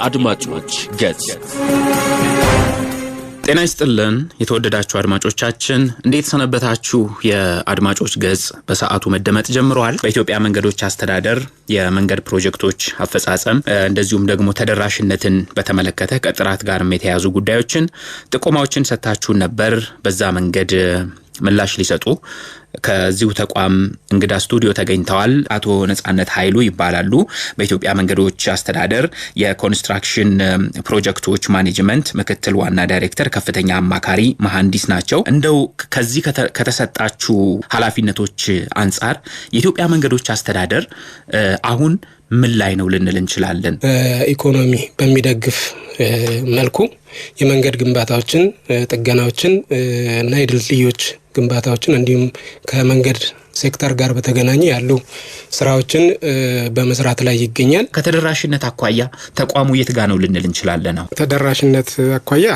የአድማጮች ገጽ። ጤና ይስጥልን የተወደዳችሁ አድማጮቻችን፣ እንዴት ሰነበታችሁ? የአድማጮች ገጽ በሰዓቱ መደመጥ ጀምሯል። በኢትዮጵያ መንገዶች አስተዳደር የመንገድ ፕሮጀክቶች አፈጻጸም እንደዚሁም ደግሞ ተደራሽነትን በተመለከተ ከጥራት ጋርም የተያዙ ጉዳዮችን ጥቆማዎችን ሰጣችሁን ነበር። በዛ መንገድ ምላሽ ሊሰጡ ከዚሁ ተቋም እንግዳ ስቱዲዮ ተገኝተዋል። አቶ ነጻነት ኃይሉ ይባላሉ። በኢትዮጵያ መንገዶች አስተዳደር የኮንስትራክሽን ፕሮጀክቶች ማኔጅመንት ምክትል ዋና ዳይሬክተር ከፍተኛ አማካሪ መሐንዲስ ናቸው። እንደው ከዚህ ከተሰጣችሁ ኃላፊነቶች አንጻር የኢትዮጵያ መንገዶች አስተዳደር አሁን ምን ላይ ነው ልንል እንችላለን? ኢኮኖሚ በሚደግፍ መልኩ የመንገድ ግንባታዎችን፣ ጥገናዎችን እና የድልድዮች ግንባታዎችን እንዲሁም ከመንገድ ሴክተር ጋር በተገናኘ ያሉ ስራዎችን በመስራት ላይ ይገኛል። ከተደራሽነት አኳያ ተቋሙ የት ጋር ነው ልንል እንችላለን? ነው ተደራሽነት አኳያ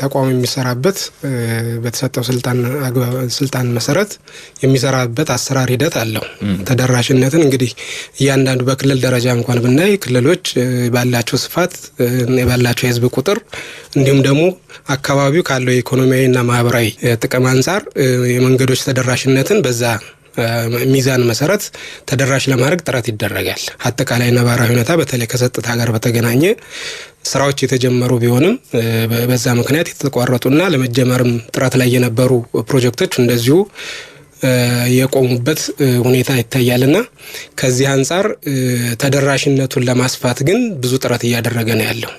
ተቋሙ የሚሰራበት በተሰጠው ስልጣን መሰረት የሚሰራበት አሰራር ሂደት አለው። ተደራሽነትን እንግዲህ እያንዳንዱ በክልል ደረጃ እንኳን ብናይ ክልሎች ባላቸው ስፋት ባላቸው የህዝብ ቁጥር እንዲሁም ደግሞ አካባቢው ካለው ኢኮኖሚያዊና ማህበራዊ ጥቅም አንጻር የመንገዶች ተደራሽነትን በዛ ሚዛን መሰረት ተደራሽ ለማድረግ ጥረት ይደረጋል። አጠቃላይ ነባራዊ ሁኔታ በተለይ ከጸጥታ ጋር በተገናኘ ስራዎች የተጀመሩ ቢሆንም በዛ ምክንያት የተቋረጡና ለመጀመርም ጥረት ላይ የነበሩ ፕሮጀክቶች እንደዚሁ የቆሙበት ሁኔታ ይታያልና ከዚህ አንጻር ተደራሽነቱን ለማስፋት ግን ብዙ ጥረት እያደረገ ነው ያለው።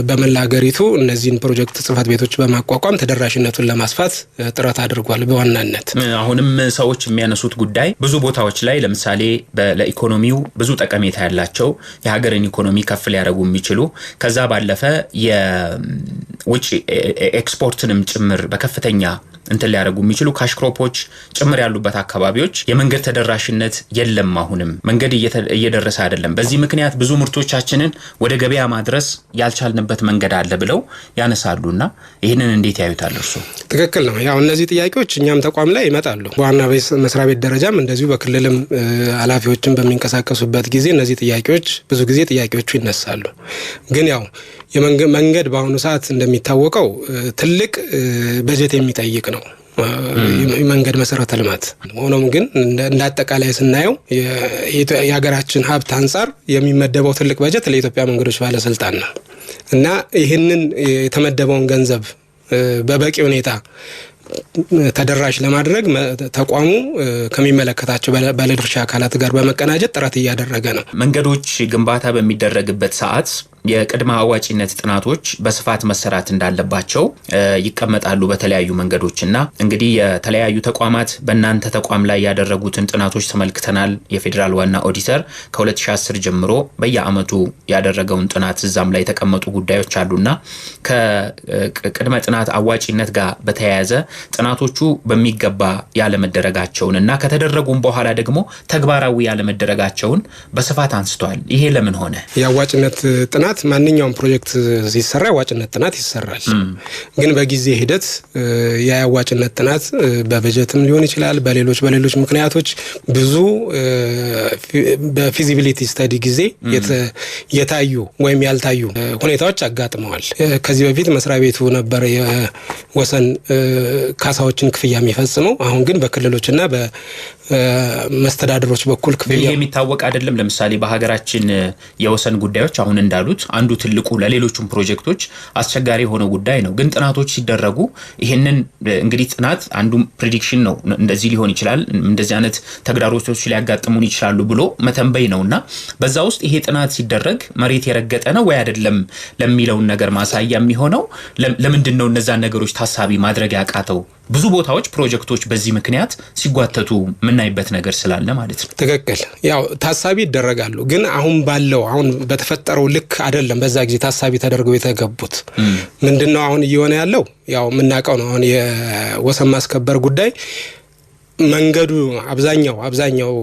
በመላ ሀገሪቱ እነዚህን ፕሮጀክት ጽህፈት ቤቶች በማቋቋም ተደራሽነቱን ለማስፋት ጥረት አድርጓል። በዋናነት አሁንም ሰዎች የሚያነሱት ጉዳይ ብዙ ቦታዎች ላይ ለምሳሌ ለኢኮኖሚው ብዙ ጠቀሜታ ያላቸው የሀገርን ኢኮኖሚ ከፍ ሊያደርጉ የሚችሉ ከዛ ባለፈ የውጭ ኤክስፖርትንም ጭምር በከፍተኛ እንትን ሊያደርጉ የሚችሉ ካሽክሮፖች ጭምር ያሉበት አካባቢዎች የመንገድ ተደራሽነት የለም። አሁንም መንገድ እየደረሰ አይደለም። በዚህ ምክንያት ብዙ ምርቶቻችንን ወደ ገበያ ማድረስ ያልቻልንበት መንገድ አለ ብለው ያነሳሉና ይህንን እንዴት ያዩታል እርሱ? ትክክል ነው። ያው እነዚህ ጥያቄዎች እኛም ተቋም ላይ ይመጣሉ። በዋና መስሪያ ቤት ደረጃም እንደዚሁ በክልልም ኃላፊዎችን በሚንቀሳቀሱበት ጊዜ እነዚህ ጥያቄዎች ብዙ ጊዜ ጥያቄዎቹ ይነሳሉ። ግን ያው መንገድ በአሁኑ ሰዓት እንደሚታወቀው ትልቅ በጀት የሚጠይቅ ነው የመንገድ መሰረተ ልማት። ሆኖም ግን እንደ አጠቃላይ ስናየው የሀገራችን ሀብት አንጻር የሚመደበው ትልቅ በጀት ለኢትዮጵያ መንገዶች ባለስልጣን ነው እና ይህንን የተመደበውን ገንዘብ በበቂ ሁኔታ ተደራሽ ለማድረግ ተቋሙ ከሚመለከታቸው ባለድርሻ አካላት ጋር በመቀናጀት ጥረት እያደረገ ነው። መንገዶች ግንባታ በሚደረግበት ሰዓት የቅድመ አዋጭነት ጥናቶች በስፋት መሰራት እንዳለባቸው ይቀመጣሉ በተለያዩ መንገዶችና እንግዲህ የተለያዩ ተቋማት በእናንተ ተቋም ላይ ያደረጉትን ጥናቶች ተመልክተናል። የፌዴራል ዋና ኦዲተር ከ2010 ጀምሮ በየአመቱ ያደረገውን ጥናት እዛም ላይ የተቀመጡ ጉዳዮች አሉና ከቅድመ ጥናት አዋጭነት ጋር በተያያዘ ጥናቶቹ በሚገባ ያለመደረጋቸውንና ከተደረጉም በኋላ ደግሞ ተግባራዊ ያለመደረጋቸውን በስፋት አንስተዋል። ይሄ ለምን ሆነ? የአዋጭነት ጥናት ማንኛውም ፕሮጀክት ሲሰራ የአዋጭነት ጥናት ይሰራል። ግን በጊዜ ሂደት የአዋጭነት ጥናት በበጀትም ሊሆን ይችላል፣ በሌሎች ምክንያቶች ብዙ በፊዚቢሊቲ ስተዲ ጊዜ የታዩ ወይም ያልታዩ ሁኔታዎች አጋጥመዋል። ከዚህ በፊት መስሪያ ቤቱ ነበር የወሰን ካሳዎችን ክፍያ የሚፈጽመው። አሁን ግን በክልሎችና በመስተዳድሮች በኩል ክፍያ የሚታወቅ አይደለም። ለምሳሌ በሀገራችን የወሰን ጉዳዮች አሁን እንዳሉት አንዱ ትልቁ ለሌሎችም ፕሮጀክቶች አስቸጋሪ የሆነ ጉዳይ ነው። ግን ጥናቶች ሲደረጉ ይሄንን እንግዲህ ጥናት አንዱ ፕሬዲክሽን ነው። እንደዚህ ሊሆን ይችላል፣ እንደዚህ አይነት ተግዳሮቶች ሊያጋጥሙን ይችላሉ ብሎ መተንበይ ነውና በዛ ውስጥ ይሄ ጥናት ሲደረግ መሬት የረገጠ ነው ወይ አይደለም ለሚለው ነገር ማሳያ የሚሆነው ለምንድን ነው እነዛን ነገሮች ታሳቢ ማድረግ ያቃተው? ብዙ ቦታዎች ፕሮጀክቶች በዚህ ምክንያት ሲጓተቱ ምናይበት ነገር ስላለ ማለት ነው። ትክክል። ያው ታሳቢ ይደረጋሉ፣ ግን አሁን በተፈጠረው ልክ አይደለም። በዛ ጊዜ ታሳቢ ተደርገው የተገቡት ምንድነው አሁን እየሆነ ያለው? ያው የምናውቀው ነው። አሁን የወሰን ማስከበር ጉዳይ መንገዱ አብዛኛው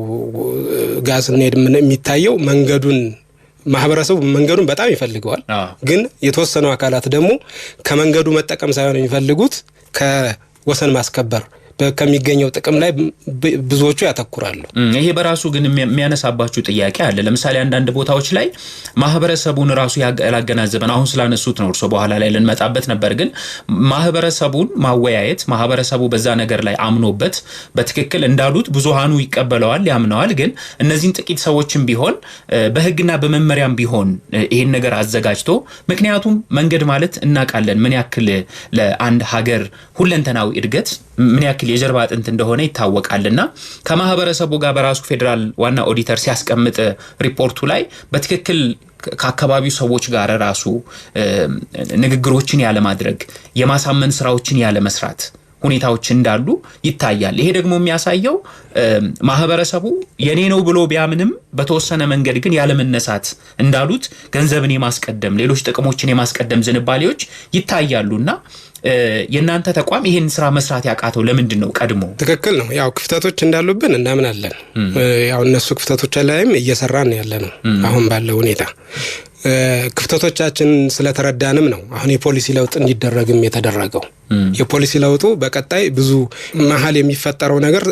ጋር ስንሄድ የሚታየው ማህበረሰቡ መንገዱን በጣም ይፈልገዋል። ግን የተወሰኑ አካላት ደግሞ ከመንገዱ መጠቀም ሳይሆን የሚፈልጉት ከወሰን ማስከበር ከሚገኘው ጥቅም ላይ ብዙዎቹ ያተኩራሉ። ይሄ በራሱ ግን የሚያነሳባችሁ ጥያቄ አለ። ለምሳሌ አንዳንድ ቦታዎች ላይ ማህበረሰቡን ራሱ ያላገናዘበን አሁን ስላነሱት ነው እርሶ በኋላ ላይ ልንመጣበት ነበር። ግን ማህበረሰቡን ማወያየት ማህበረሰቡ በዛ ነገር ላይ አምኖበት በትክክል እንዳሉት ብዙሃኑ ይቀበለዋል ያምነዋል። ግን እነዚህን ጥቂት ሰዎችም ቢሆን በህግና በመመሪያም ቢሆን ይሄን ነገር አዘጋጅቶ ምክንያቱም መንገድ ማለት እናውቃለን ምን ያክል ለአንድ ሀገር ሁለንተናዊ እድገት ምን ያክል የጀርባ አጥንት እንደሆነ ይታወቃልና ከማህበረሰቡ ጋር በራሱ ፌደራል ዋና ኦዲተር ሲያስቀምጥ ሪፖርቱ ላይ በትክክል ከአካባቢው ሰዎች ጋር ራሱ ንግግሮችን ያለ ማድረግ የማሳመን ስራዎችን ያለ መስራት ሁኔታዎች እንዳሉ ይታያል። ይሄ ደግሞ የሚያሳየው ማህበረሰቡ የኔ ነው ብሎ ቢያምንም በተወሰነ መንገድ ግን ያለ መነሳት እንዳሉት ገንዘብን የማስቀደም ሌሎች ጥቅሞችን የማስቀደም ዝንባሌዎች ይታያሉና የናንተ ተቋም ይሄን ስራ መስራት ያቃተው ለምንድን ነው? ቀድሞ ትክክል ነው። ያው ክፍተቶች እንዳሉብን እናምናለን። ያው እነሱ ክፍተቶች ላይም እየሰራን ያለነው አሁን ባለው ሁኔታ ክፍተቶቻችን ስለተረዳንም ነው አሁን የፖሊሲ ለውጥ እንዲደረግም የተደረገው። የፖሊሲ ለውጡ በቀጣይ ብዙ መሀል የሚፈጠረው ነገር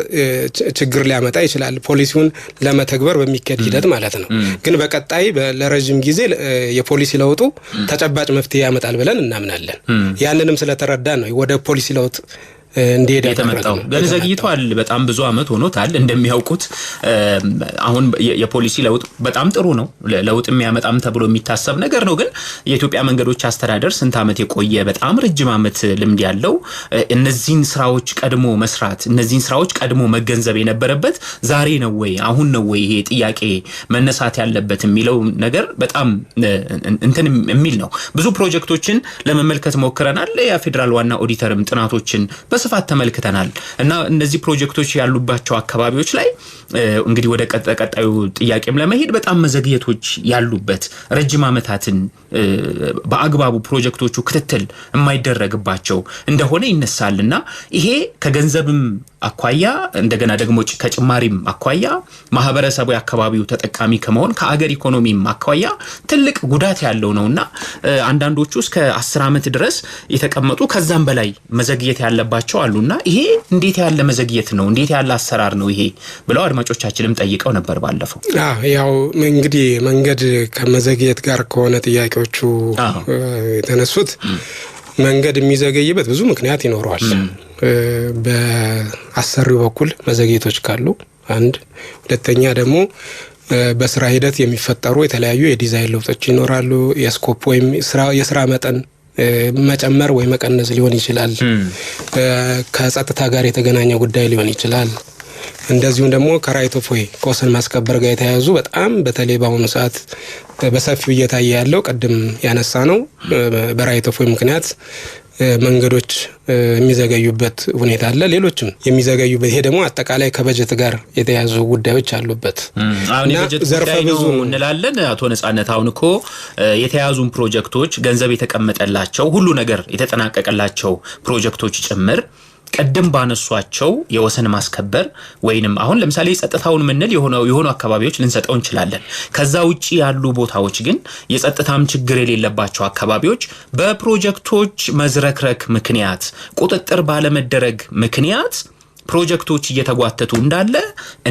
ችግር ሊያመጣ ይችላል ፖሊሲውን ለመተግበር በሚከድ ሂደት ማለት ነው። ግን በቀጣይ ለረጅም ጊዜ የፖሊሲ ለውጡ ተጨባጭ መፍትሄ ያመጣል ብለን እናምናለን። ያንንም ስለተረዳን ነው ወደ ፖሊሲ ለውጥ እንዴት የተመጣው። ግን ዘግይቷል። በጣም ብዙ አመት ሆኖታል። እንደሚያውቁት አሁን የፖሊሲ ለውጥ በጣም ጥሩ ነው። ለውጥ የሚያመጣም ተብሎ የሚታሰብ ነገር ነው። ግን የኢትዮጵያ መንገዶች አስተዳደር ስንት አመት የቆየ በጣም ረጅም አመት ልምድ ያለው እነዚህን ስራዎች ቀድሞ መስራት እነዚህን ስራዎች ቀድሞ መገንዘብ የነበረበት ዛሬ ነው ወይ አሁን ነው ወይ ይሄ ጥያቄ መነሳት ያለበት የሚለው ነገር በጣም እንትን የሚል ነው። ብዙ ፕሮጀክቶችን ለመመልከት ሞክረናል። የፌደራል ዋና ኦዲተርም ጥናቶችን በስፋት ተመልክተናል እና እነዚህ ፕሮጀክቶች ያሉባቸው አካባቢዎች ላይ እንግዲህ ወደ ቀጣዩ ጥያቄም ለመሄድ በጣም መዘግየቶች ያሉበት ረጅም አመታትን በአግባቡ ፕሮጀክቶቹ ክትትል የማይደረግባቸው እንደሆነ ይነሳልና ይሄ ከገንዘብም አኳያ እንደገና ደግሞ ከጭማሪም አኳያ ማህበረሰቡ አካባቢው ተጠቃሚ ከመሆን ከአገር ኢኮኖሚም አኳያ ትልቅ ጉዳት ያለው ነውና አንዳንዶቹ እስከ 10 አመት ድረስ የተቀመጡ ከዛም በላይ መዘግየት ያለባቸው አሉና ይሄ እንዴት ያለ መዘግየት ነው? እንዴት ያለ አሰራር ነው ይሄ ብለው አድማጮቻችንም ጠይቀው ነበር ባለፈው። ያው እንግዲህ መንገድ ከመዘግየት ጋር ከሆነ ጥያቄዎቹ የተነሱት መንገድ የሚዘገይበት ብዙ ምክንያት ይኖረዋል። በአሰሪው በኩል መዘግየቶች ካሉ አንድ፣ ሁለተኛ ደግሞ በስራ ሂደት የሚፈጠሩ የተለያዩ የዲዛይን ለውጦች ይኖራሉ። የስኮፕ ወይም የስራ መጠን መጨመር ወይ መቀነስ ሊሆን ይችላል። ከጸጥታ ጋር የተገናኘ ጉዳይ ሊሆን ይችላል። እንደዚሁም ደግሞ ከራይት ኦፍ ዌይ ከወሰን ማስከበር ጋር የተያያዙ በጣም በተለይ በአሁኑ ሰዓት በሰፊው እየታየ ያለው ቀደም ያነሳ ነው በራይት ኦፍ ዌይ ምክንያት መንገዶች የሚዘገዩበት ሁኔታ አለ። ሌሎችም የሚዘገዩበት ይሄ ደግሞ አጠቃላይ ከበጀት ጋር የተያዙ ጉዳዮች አሉበት። አሁን የበጀት ዘርፈ ብዙ እንላለን። አቶ ነጻነት አሁን እኮ የተያዙን ፕሮጀክቶች ገንዘብ የተቀመጠላቸው ሁሉ ነገር የተጠናቀቀላቸው ፕሮጀክቶች ጭምር ቀደም ባነሷቸው የወሰን ማስከበር ወይንም አሁን ለምሳሌ ጸጥታውን ምንል የሆኑ አካባቢዎች ልንሰጠው እንችላለን። ከዛ ውጪ ያሉ ቦታዎች ግን የጸጥታም ችግር የሌለባቸው አካባቢዎች በፕሮጀክቶች መዝረክረክ ምክንያት ቁጥጥር ባለመደረግ ምክንያት ፕሮጀክቶች እየተጓተቱ እንዳለ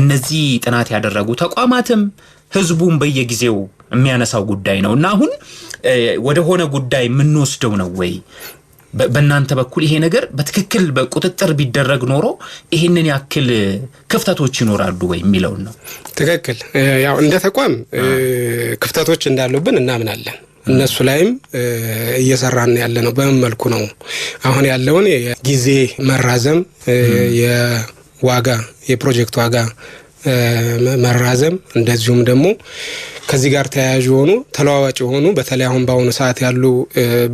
እነዚህ ጥናት ያደረጉ ተቋማትም ህዝቡም በየጊዜው የሚያነሳው ጉዳይ ነውና አሁን ወደ ሆነ ጉዳይ ምን ወስደው ነው ወይ በእናንተ በኩል ይሄ ነገር በትክክል በቁጥጥር ቢደረግ ኖሮ ይሄንን ያክል ክፍተቶች ይኖራሉ ወይ የሚለው ነው። ትክክል። ያው እንደ ተቋም ክፍተቶች እንዳሉብን እናምናለን። እነሱ ላይም እየሰራን ያለ ነው። በምን መልኩ ነው አሁን ያለውን የጊዜ መራዘም የዋጋ የፕሮጀክት ዋጋ መራዘም እንደዚሁም ደግሞ ከዚህ ጋር ተያያዥ ሆኑ ተለዋዋጭ ሆኑ በተለይ አሁን በአሁኑ ሰዓት ያሉ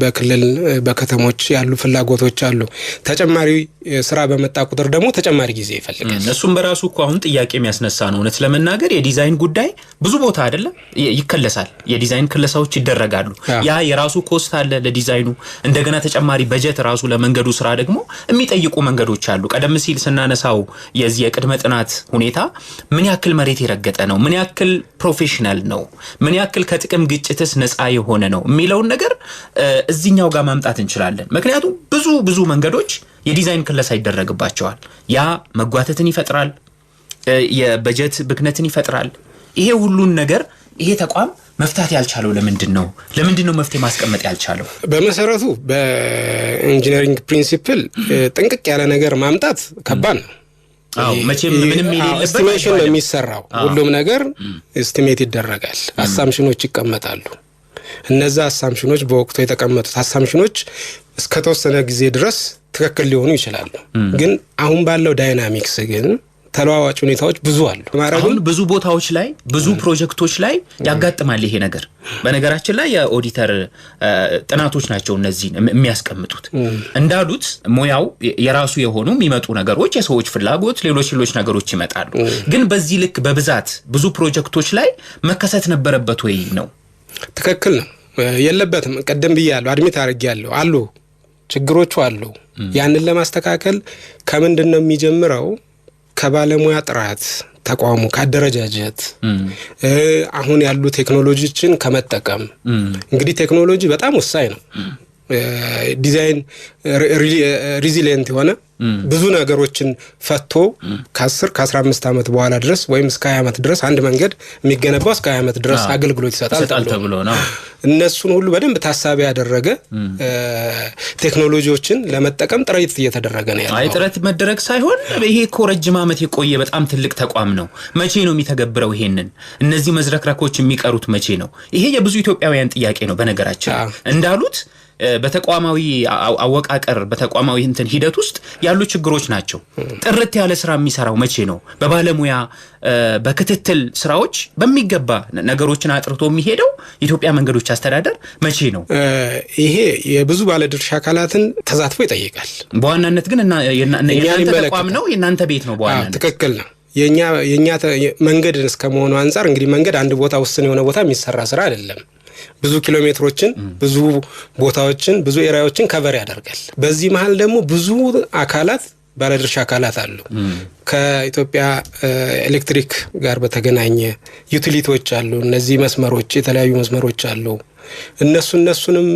በክልል በከተሞች ያሉ ፍላጎቶች አሉ። ተጨማሪ ስራ በመጣ ቁጥር ደግሞ ተጨማሪ ጊዜ ይፈልጋል። እሱም በራሱ እኮ አሁን ጥያቄ የሚያስነሳ ነው። እውነት ለመናገር የዲዛይን ጉዳይ ብዙ ቦታ አይደለም ይከለሳል። የዲዛይን ክለሳዎች ይደረጋሉ። ያ የራሱ ኮስት አለ ለዲዛይኑ። እንደገና ተጨማሪ በጀት ራሱ ለመንገዱ ስራ ደግሞ የሚጠይቁ መንገዶች አሉ። ቀደም ሲል ስናነሳው የዚህ የቅድመ ጥናት ሁኔታ ምን ያክል መሬት የረገጠ ነው፣ ምን ያክል ፕሮፌሽናል ነው፣ ምን ያክል ከጥቅም ግጭትስ ነፃ የሆነ ነው የሚለውን ነገር እዚህኛው ጋር ማምጣት እንችላለን። ምክንያቱም ብዙ መንገዶች የዲዛይን ክለሳ ይደረግባቸዋል። ያ መጓተትን ይፈጥራል፣ የበጀት ብክነትን ይፈጥራል። ይሄ ሁሉን ነገር ይሄ ተቋም መፍታት ያልቻለው ለምንድን ነው መፍትሄ ማስቀመጥ ያልቻለው? በመሰረቱ በኢንጂነሪንግ ፕሪንሲፕል ጥንቅቅ ያለ ነገር ማምጣት ከባድ ነው። መቼም ምንም የሌለበት ኤስቲሜሽን ነው የሚሰራው። ሁሉም ነገር ኤስቲሜት ይደረጋል፣ አሳምሽኖች ይቀመጣሉ። እነዛ አሳምሽኖች በወቅቱ የተቀመጡት አሳምሽኖች እስከተወሰነ ጊዜ ድረስ ትክክል ሊሆኑ ይችላሉ። ግን አሁን ባለው ዳይናሚክስ ግን ተለዋዋጭ ሁኔታዎች ብዙ አሉ። አሁን ብዙ ቦታዎች ላይ ብዙ ፕሮጀክቶች ላይ ያጋጥማል ይሄ ነገር። በነገራችን ላይ የኦዲተር ጥናቶች ናቸው እነዚህ የሚያስቀምጡት። እንዳሉት ሙያው የራሱ የሆኑ የሚመጡ ነገሮች፣ የሰዎች ፍላጎት፣ ሌሎች ነገሮች ይመጣሉ። ግን በዚህ ልክ በብዛት ብዙ ፕሮጀክቶች ላይ መከሰት ነበረበት ወይ ነው? ትክክል ነው። የለበትም። ቀደም ብያለሁ፣ አድሚት አድርጌያለሁ። አሉ ችግሮቹ አሉ። ያንን ለማስተካከል ከምንድን ነው የሚጀምረው? ከባለሙያ ጥራት፣ ተቋሙ ካደረጃጀት፣ አሁን ያሉ ቴክኖሎጂዎችን ከመጠቀም። እንግዲህ ቴክኖሎጂ በጣም ወሳኝ ነው። ዲዛይን ሪዚሊየንት የሆነ ብዙ ነገሮችን ፈቶ ከ10-15 ዓመት በኋላ ድረስ ወይም እስከ 20 ዓመት ድረስ አንድ መንገድ የሚገነባው እስከ 20 ዓመት ድረስ አገልግሎት ይሰጣል ተብሎ ነው። እነሱን ሁሉ በደንብ ታሳቢ ያደረገ ቴክኖሎጂዎችን ለመጠቀም ጥረት እየተደረገ ነው ያለው። ጥረት መደረግ ሳይሆን ይሄ እኮ ረጅም ዓመት የቆየ በጣም ትልቅ ተቋም ነው። መቼ ነው የሚተገብረው? ይሄንን እነዚህ መዝረክረኮች የሚቀሩት መቼ ነው? ይሄ የብዙ ኢትዮጵያውያን ጥያቄ ነው። በነገራችን እንዳሉት በተቋማዊ አወቃቀር በተቋማዊ ሂደት ውስጥ ያሉ ችግሮች ናቸው። ጥርት ያለ ስራ የሚሰራው መቼ ነው? በባለሙያ በክትትል ስራዎች በሚገባ ነገሮችን አጥርቶ የሚሄደው የኢትዮጵያ መንገዶች አስተዳደር መቼ ነው? ይሄ የብዙ ባለድርሻ አካላትን ተሳትፎ ይጠይቃል። በዋናነት ግን የእናንተ ተቋም ነው፣ የእናንተ ቤት ነው በዋናነት። ትክክል ነው። የኛ መንገድ እስከመሆኑ አንጻር እንግዲህ መንገድ አንድ ቦታ ውስን የሆነ ቦታ የሚሰራ ስራ አይደለም። ብዙ ኪሎ ሜትሮችን፣ ብዙ ቦታዎችን፣ ብዙ ኤሪያዎችን ከቨር ያደርጋል። በዚህ መሀል ደግሞ ብዙ አካላት ባለድርሻ አካላት አሉ። ከኢትዮጵያ ኤሌክትሪክ ጋር በተገናኘ ዩቲሊቲዎች አሉ። እነዚህ መስመሮች የተለያዩ መስመሮች አሉ። እነሱንም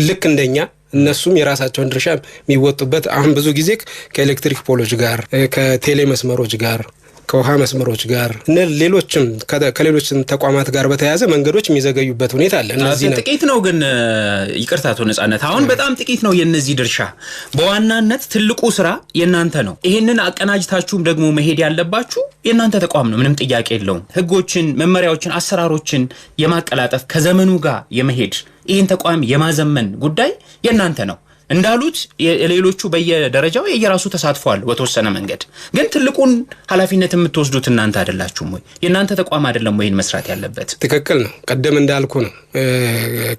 ልክ እንደኛ እነሱም የራሳቸውን ድርሻ የሚወጡበት አሁን ብዙ ጊዜ ከኤሌክትሪክ ፖሎች ጋር ከቴሌ መስመሮች ጋር ከውሃ መስመሮች ጋር ሌሎችም ከሌሎችም ተቋማት ጋር በተያያዘ መንገዶች የሚዘገዩበት ሁኔታ አለ። እነዚህ ጥቂት ነው ግን ይቅርታ አቶ ነጻነት፣ አሁን በጣም ጥቂት ነው የነዚህ ድርሻ። በዋናነት ትልቁ ስራ የናንተ ነው። ይሄንን አቀናጅታችሁም ደግሞ መሄድ ያለባችሁ የናንተ ተቋም ነው። ምንም ጥያቄ የለውም። ህጎችን፣ መመሪያዎችን፣ አሰራሮችን የማቀላጠፍ ከዘመኑ ጋር የመሄድ ይህን ተቋም የማዘመን ጉዳይ የናንተ ነው። እንዳሉት የሌሎቹ በየደረጃው የየራሱ ተሳትፏል በተወሰነ መንገድ። ግን ትልቁን ኃላፊነት የምትወስዱት እናንተ አይደላችሁም ወይ? የናንተ ተቋም አይደለም ወይ መስራት ያለበት? ትክክል ነው። ቀደም እንዳልኩ ነው።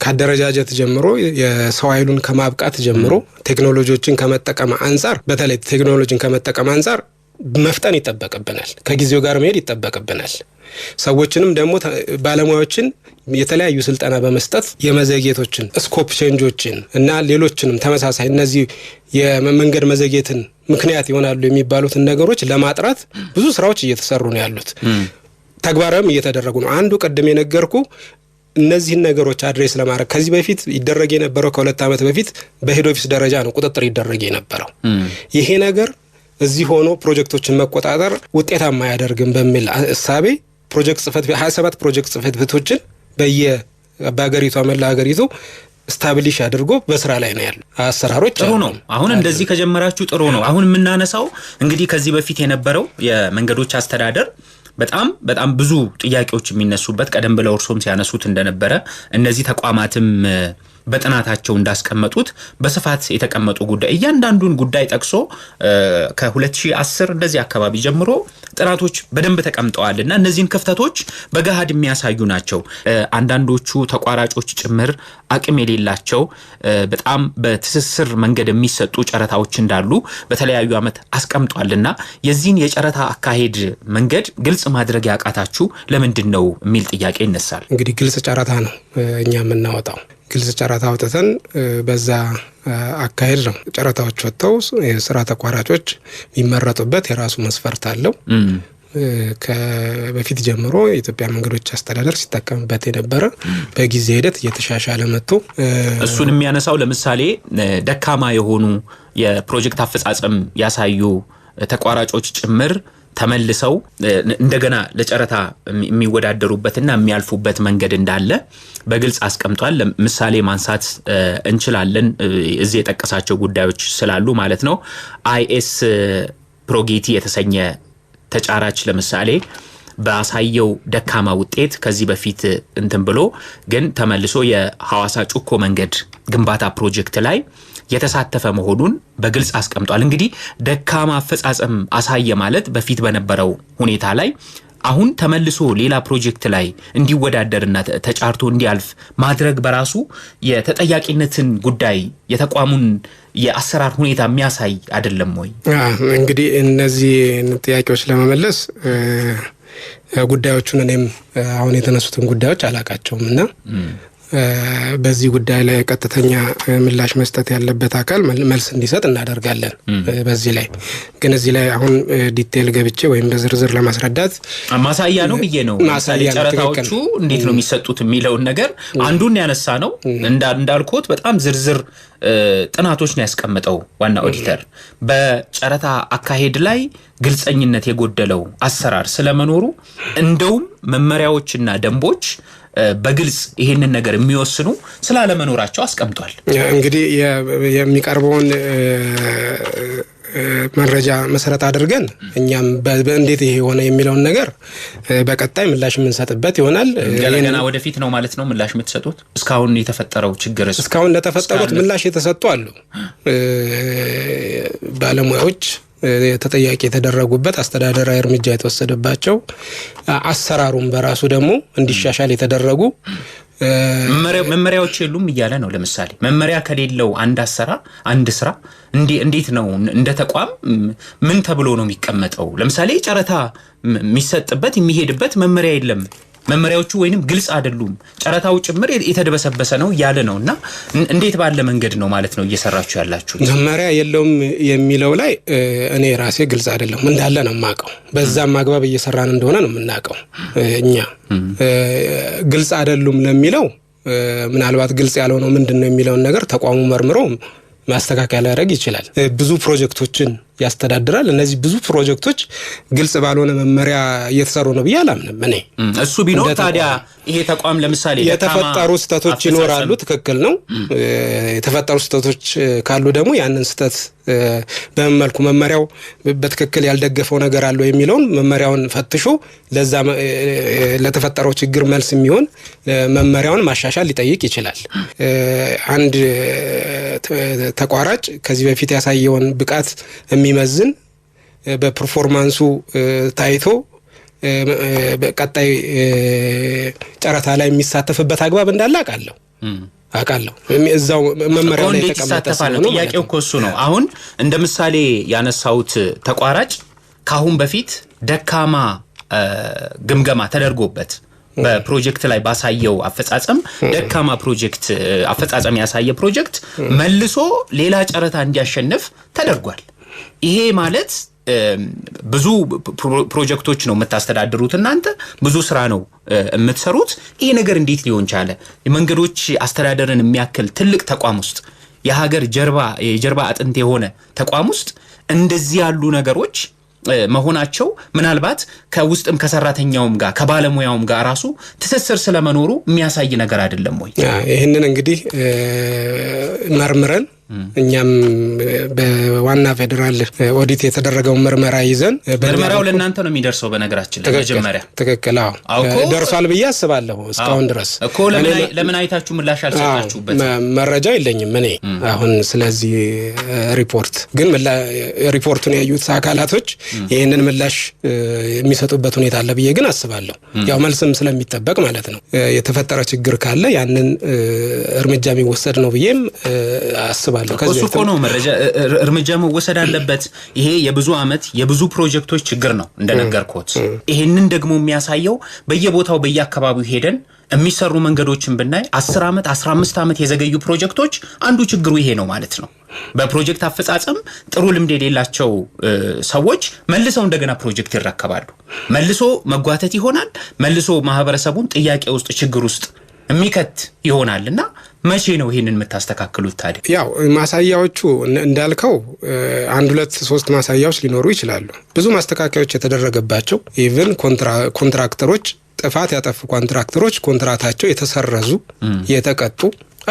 ካደረጃጀት ጀምሮ የሰው ኃይሉን ከማብቃት ጀምሮ ቴክኖሎጂዎችን ከመጠቀም አንጻር፣ በተለይ ቴክኖሎጂን ከመጠቀም አንጻር መፍጠን ይጠበቅብናል። ከጊዜው ጋር መሄድ ይጠበቅብናል። ሰዎችንም ደግሞ ባለሙያዎችን የተለያዩ ስልጠና በመስጠት የመዘግየቶችን ስኮፕ ቼንጆችን እና ሌሎችንም ተመሳሳይ እነዚህ የመንገድ መዘግየትን ምክንያት ይሆናሉ የሚባሉትን ነገሮች ለማጥራት ብዙ ስራዎች እየተሰሩ ነው ያሉት። ተግባራዊም እየተደረጉ ነው። አንዱ ቀደም የነገርኩ እነዚህን ነገሮች አድሬስ ለማድረግ ከዚህ በፊት ይደረግ የነበረው ከ2 ዓመት በፊት በሄድ ኦፊስ ደረጃ ነው ቁጥጥር ይደረግ የነበረው። ይሄ ነገር እዚህ ሆኖ ፕሮጀክቶችን መቆጣጠር ውጤታማ አያደርግም በሚል እሳቤ ፕሮጀክት ጽፈት 27 ፕሮጀክት ጽፈት ቤቶችን በአገሪቷ መላ ሀገሪቱ ስታብሊሽ አድርጎ በስራ ላይ ነው ያለው። አሰራሮች ጥሩ ነው። አሁን እንደዚህ ከጀመራችሁ ጥሩ ነው። አሁን የምናነሳው እንግዲህ ከዚህ በፊት የነበረው የመንገዶች አስተዳደር በጣም ብዙ ጥያቄዎች የሚነሱበት ቀደም ብለው እርሶም ሲያነሱት እንደነበረ እነዚህ ተቋማትም በጥናታቸው እንዳስቀመጡት በስፋት የተቀመጡ ጉዳይ እያንዳንዱን ጉዳይ ጠቅሶ ከ2010 እንደዚህ አካባቢ ጀምሮ ጥናቶች በደንብ ተቀምጠዋልና እነዚህን ክፍተቶች በገሃድ የሚያሳዩ ናቸው። አንዳንዶቹ ተቋራጮች ጭምር አቅም የሌላቸው በጣም በትስስር መንገድ የሚሰጡ ጨረታዎች እንዳሉ በተለያዩ ዓመት አስቀምጧልና የዚህን የጨረታ አካሄድ መንገድ ግልጽ ማድረግ ያቃታችሁ ለምንድን ነው የሚል ጥያቄ ይነሳል። እንግዲህ ግልጽ ጨረታ ነው እኛ የምናወጣው። ግልጽ ጨረታ አውጥተን በዛ አካሄድ ነው ጨረታዎች ወጥተው የስራ ተቋራጮች የሚመረጡበት የራሱ መስፈርት አለው። ከበፊት ጀምሮ የኢትዮጵያ መንገዶች አስተዳደር ሲጠቀምበት የነበረ በጊዜ ሂደት እየተሻሻለ መጥቶ እሱን የሚያነሳው ለምሳሌ ደካማ የሆኑ የፕሮጀክት አፈጻጸም ያሳዩ ተቋራጮች ጭምር ተመልሰው እንደገና ለጨረታ የሚወዳደሩበትና የሚያልፉበት መንገድ እንዳለ በግልጽ አስቀምጧል። ምሳሌ ማንሳት እንችላለን እዚህ የጠቀሳቸው ጉዳዮች ስላሉ ማለት ነው። አይኤስ ፕሮጌቲ የተሰኘ ተጫራች ለምሳሌ ባሳየው ደካማ ውጤት ከዚህ በፊት እንትን ብሎ ግን ተመልሶ የሐዋሳ ጩኮ መንገድ ግንባታ ፕሮጀክት ላይ የተሳተፈ መሆኑን በግልጽ አስቀምጧል። እንግዲህ ደካማ አፈጻጸም አሳየ ማለት በፊት በነበረው ሁኔታ ላይ አሁን ተመልሶ ሌላ ፕሮጀክት ላይ እንዲወዳደርና ተጫርቶ እንዲያልፍ ማድረግ በራሱ የተጠያቂነትን ጉዳይ የተቋሙን የአሰራር ሁኔታ የሚያሳይ አይደለም ወይ? እንግዲህ እነዚህ ጥያቄዎች ለመመለስ ጉዳዮቹን እኔም አሁን የተነሱትን ጉዳዮች አላቃቸውም እና በዚህ ጉዳይ ላይ ቀጥተኛ ምላሽ መስጠት ያለበት አካል መልስ እንዲሰጥ እናደርጋለን። በዚህ ላይ ግን እዚህ ላይ አሁን ዲቴል ገብቼ ወይም በዝርዝር ለማስረዳት ማሳያ ነው ብዬ ነው። ጨረታዎቹ እንዴት ነው የሚሰጡት የሚለውን ነገር አንዱን ያነሳ ነው። እንዳልኩት በጣም ዝርዝር ጥናቶች ነው ያስቀመጠው ዋና ኦዲተር። በጨረታ አካሄድ ላይ ግልጸኝነት የጎደለው አሰራር ስለመኖሩ እንደውም መመሪያዎችና ደንቦች በግልጽ ይሄንን ነገር የሚወስኑ ስላለመኖራቸው አስቀምጧል። እንግዲህ የሚቀርበውን መረጃ መሰረት አድርገን እኛም እንዴት ይሄ ሆነ የሚለውን ነገር በቀጣይ ምላሽ የምንሰጥበት ይሆናል። ገና ወደፊት ነው ማለት ነው ምላሽ የምትሰጡት? እስካሁን የተፈጠረው ችግር እስካሁን ለተፈጠሩት ምላሽ የተሰጡ አሉ። ባለሙያዎች ተጠያቂ የተደረጉበት አስተዳደራዊ እርምጃ የተወሰደባቸው አሰራሩን በራሱ ደግሞ እንዲሻሻል የተደረጉ መመሪያዎች የሉም እያለ ነው። ለምሳሌ መመሪያ ከሌለው አንድ ስራ እንዴት ነው እንደ ተቋም ምን ተብሎ ነው የሚቀመጠው? ለምሳሌ ጨረታ የሚሰጥበት የሚሄድበት መመሪያ የለም። መመሪያዎቹ ወይንም ግልጽ አይደሉም። ጨረታው ጭምር የተደበሰበሰ ነው ያለ ነውና እንዴት ባለ መንገድ ነው ማለት ነው እየሰራችሁ ያላችሁ? መመሪያ የለውም የሚለው ላይ እኔ ራሴ ግልጽ አይደለም እንዳለ ነው የማውቀው። በዛም አግባብ እየሰራን እንደሆነ ነው የምናውቀው። እኛ ግልጽ አይደሉም ለሚለው ምናልባት ግልጽ ያልሆነው ምንድነው የሚለውን ነገር ተቋሙ መርምሮ ማስተካከል ያደርግ ይችላል። ብዙ ፕሮጀክቶችን ያስተዳድራል። እነዚህ ብዙ ፕሮጀክቶች ግልጽ ባልሆነ መመሪያ እየተሰሩ ነው ብዬ አላምንም። እኔ እሱ ቢኖር ታዲያ ይሄ ተቋም ለምሳሌ የተፈጠሩ ስህተቶች ይኖራሉ። ትክክል ነው። የተፈጠሩ ስህተቶች ካሉ ደግሞ ያንን ስህተት በምን መልኩ መመሪያው በትክክል ያልደገፈው ነገር አለው የሚለውን መመሪያውን ፈትሾ ለዛ ለተፈጠረው ችግር መልስ የሚሆን መመሪያውን ማሻሻል ሊጠይቅ ይችላል። አንድ ተቋራጭ ከዚህ በፊት ያሳየውን ብቃት የሚመዝን በፐርፎርማንሱ ታይቶ በቀጣይ ጨረታ ላይ የሚሳተፍበት አግባብ እንዳለ አውቃለሁ። እዛው መመሪያው ላይ ተቀምጧል። ጥያቄው እኮ እሱ ነው። አሁን እንደ ምሳሌ ያነሳውት ተቋራጭ ካሁን በፊት ደካማ ግምገማ ተደርጎበት በፕሮጀክት ላይ ባሳየው አፈጻጸም ደካማ ፕሮጀክት አፈጻጸም ያሳየ ፕሮጀክት መልሶ ሌላ ጨረታ እንዲያሸንፍ ተደርጓል። ይሄ ማለት ብዙ ፕሮጀክቶች ነው የምታስተዳድሩት እናንተ፣ ብዙ ስራ ነው የምትሰሩት። ይሄ ነገር እንዴት ሊሆን ቻለ? የመንገዶች አስተዳደርን የሚያክል ትልቅ ተቋም ውስጥ የሀገር የጀርባ አጥንት የሆነ ተቋም ውስጥ እንደዚህ ያሉ ነገሮች መሆናቸው ምናልባት ከውስጥም ከሰራተኛውም ጋር ከባለሙያውም ጋር ራሱ ትስስር ስለመኖሩ የሚያሳይ ነገር አይደለም ወይ? ይሄንን እንግዲህ መርምረን እኛም በዋና ፌደራል ኦዲት የተደረገው ምርመራ ይዘን ምርመራው ለእናንተ ነው የሚደርሰው። በነገራችን ላይ መጀመሪያ ትክክል ደርሷል ብዬ አስባለሁ። እስካሁን ድረስ እኮ ለምን አይታችሁ ምላሽ አልሰጣችሁበት? መረጃው የለኝም እኔ አሁን። ስለዚህ ሪፖርት ግን ሪፖርቱን ያዩት አካላቶች ይህንን ምላሽ የሚሰጡበት ሁኔታ አለ ብዬ ግን አስባለሁ። ያው መልስም ስለሚጠበቅ ማለት ነው። የተፈጠረ ችግር ካለ ያንን እርምጃ የሚወሰድ ነው ብዬም አስባለሁ። አስባለሁ። ከዚህ እኮ ነው መረጃ እርምጃ መወሰድ አለበት። ይሄ የብዙ አመት የብዙ ፕሮጀክቶች ችግር ነው እንደነገርኩት። ይሄንን ደግሞ የሚያሳየው በየቦታው በየአካባቢው ሄደን የሚሰሩ መንገዶችን ብናይ 10 አመት 15 አመት የዘገዩ ፕሮጀክቶች አንዱ ችግሩ ይሄ ነው ማለት ነው። በፕሮጀክት አፈጻጸም ጥሩ ልምድ የሌላቸው ሰዎች መልሰው እንደገና ፕሮጀክት ይረከባሉ። መልሶ መጓተት ይሆናል። መልሶ ማህበረሰቡን ጥያቄ ውስጥ ችግር ውስጥ የሚከት ይሆናልና መቼ ነው ይሄንን የምታስተካክሉት ታዲያ? ያው ማሳያዎቹ እንዳልከው 1 2 3 ማሳያዎች ሊኖሩ ይችላሉ። ብዙ ማስተካከያዎች የተደረገባቸው ኢቭን ኮንትራክተሮች ጥፋት ያጠፉ ኮንትራክተሮች ኮንትራታቸው የተሰረዙ የተቀጡ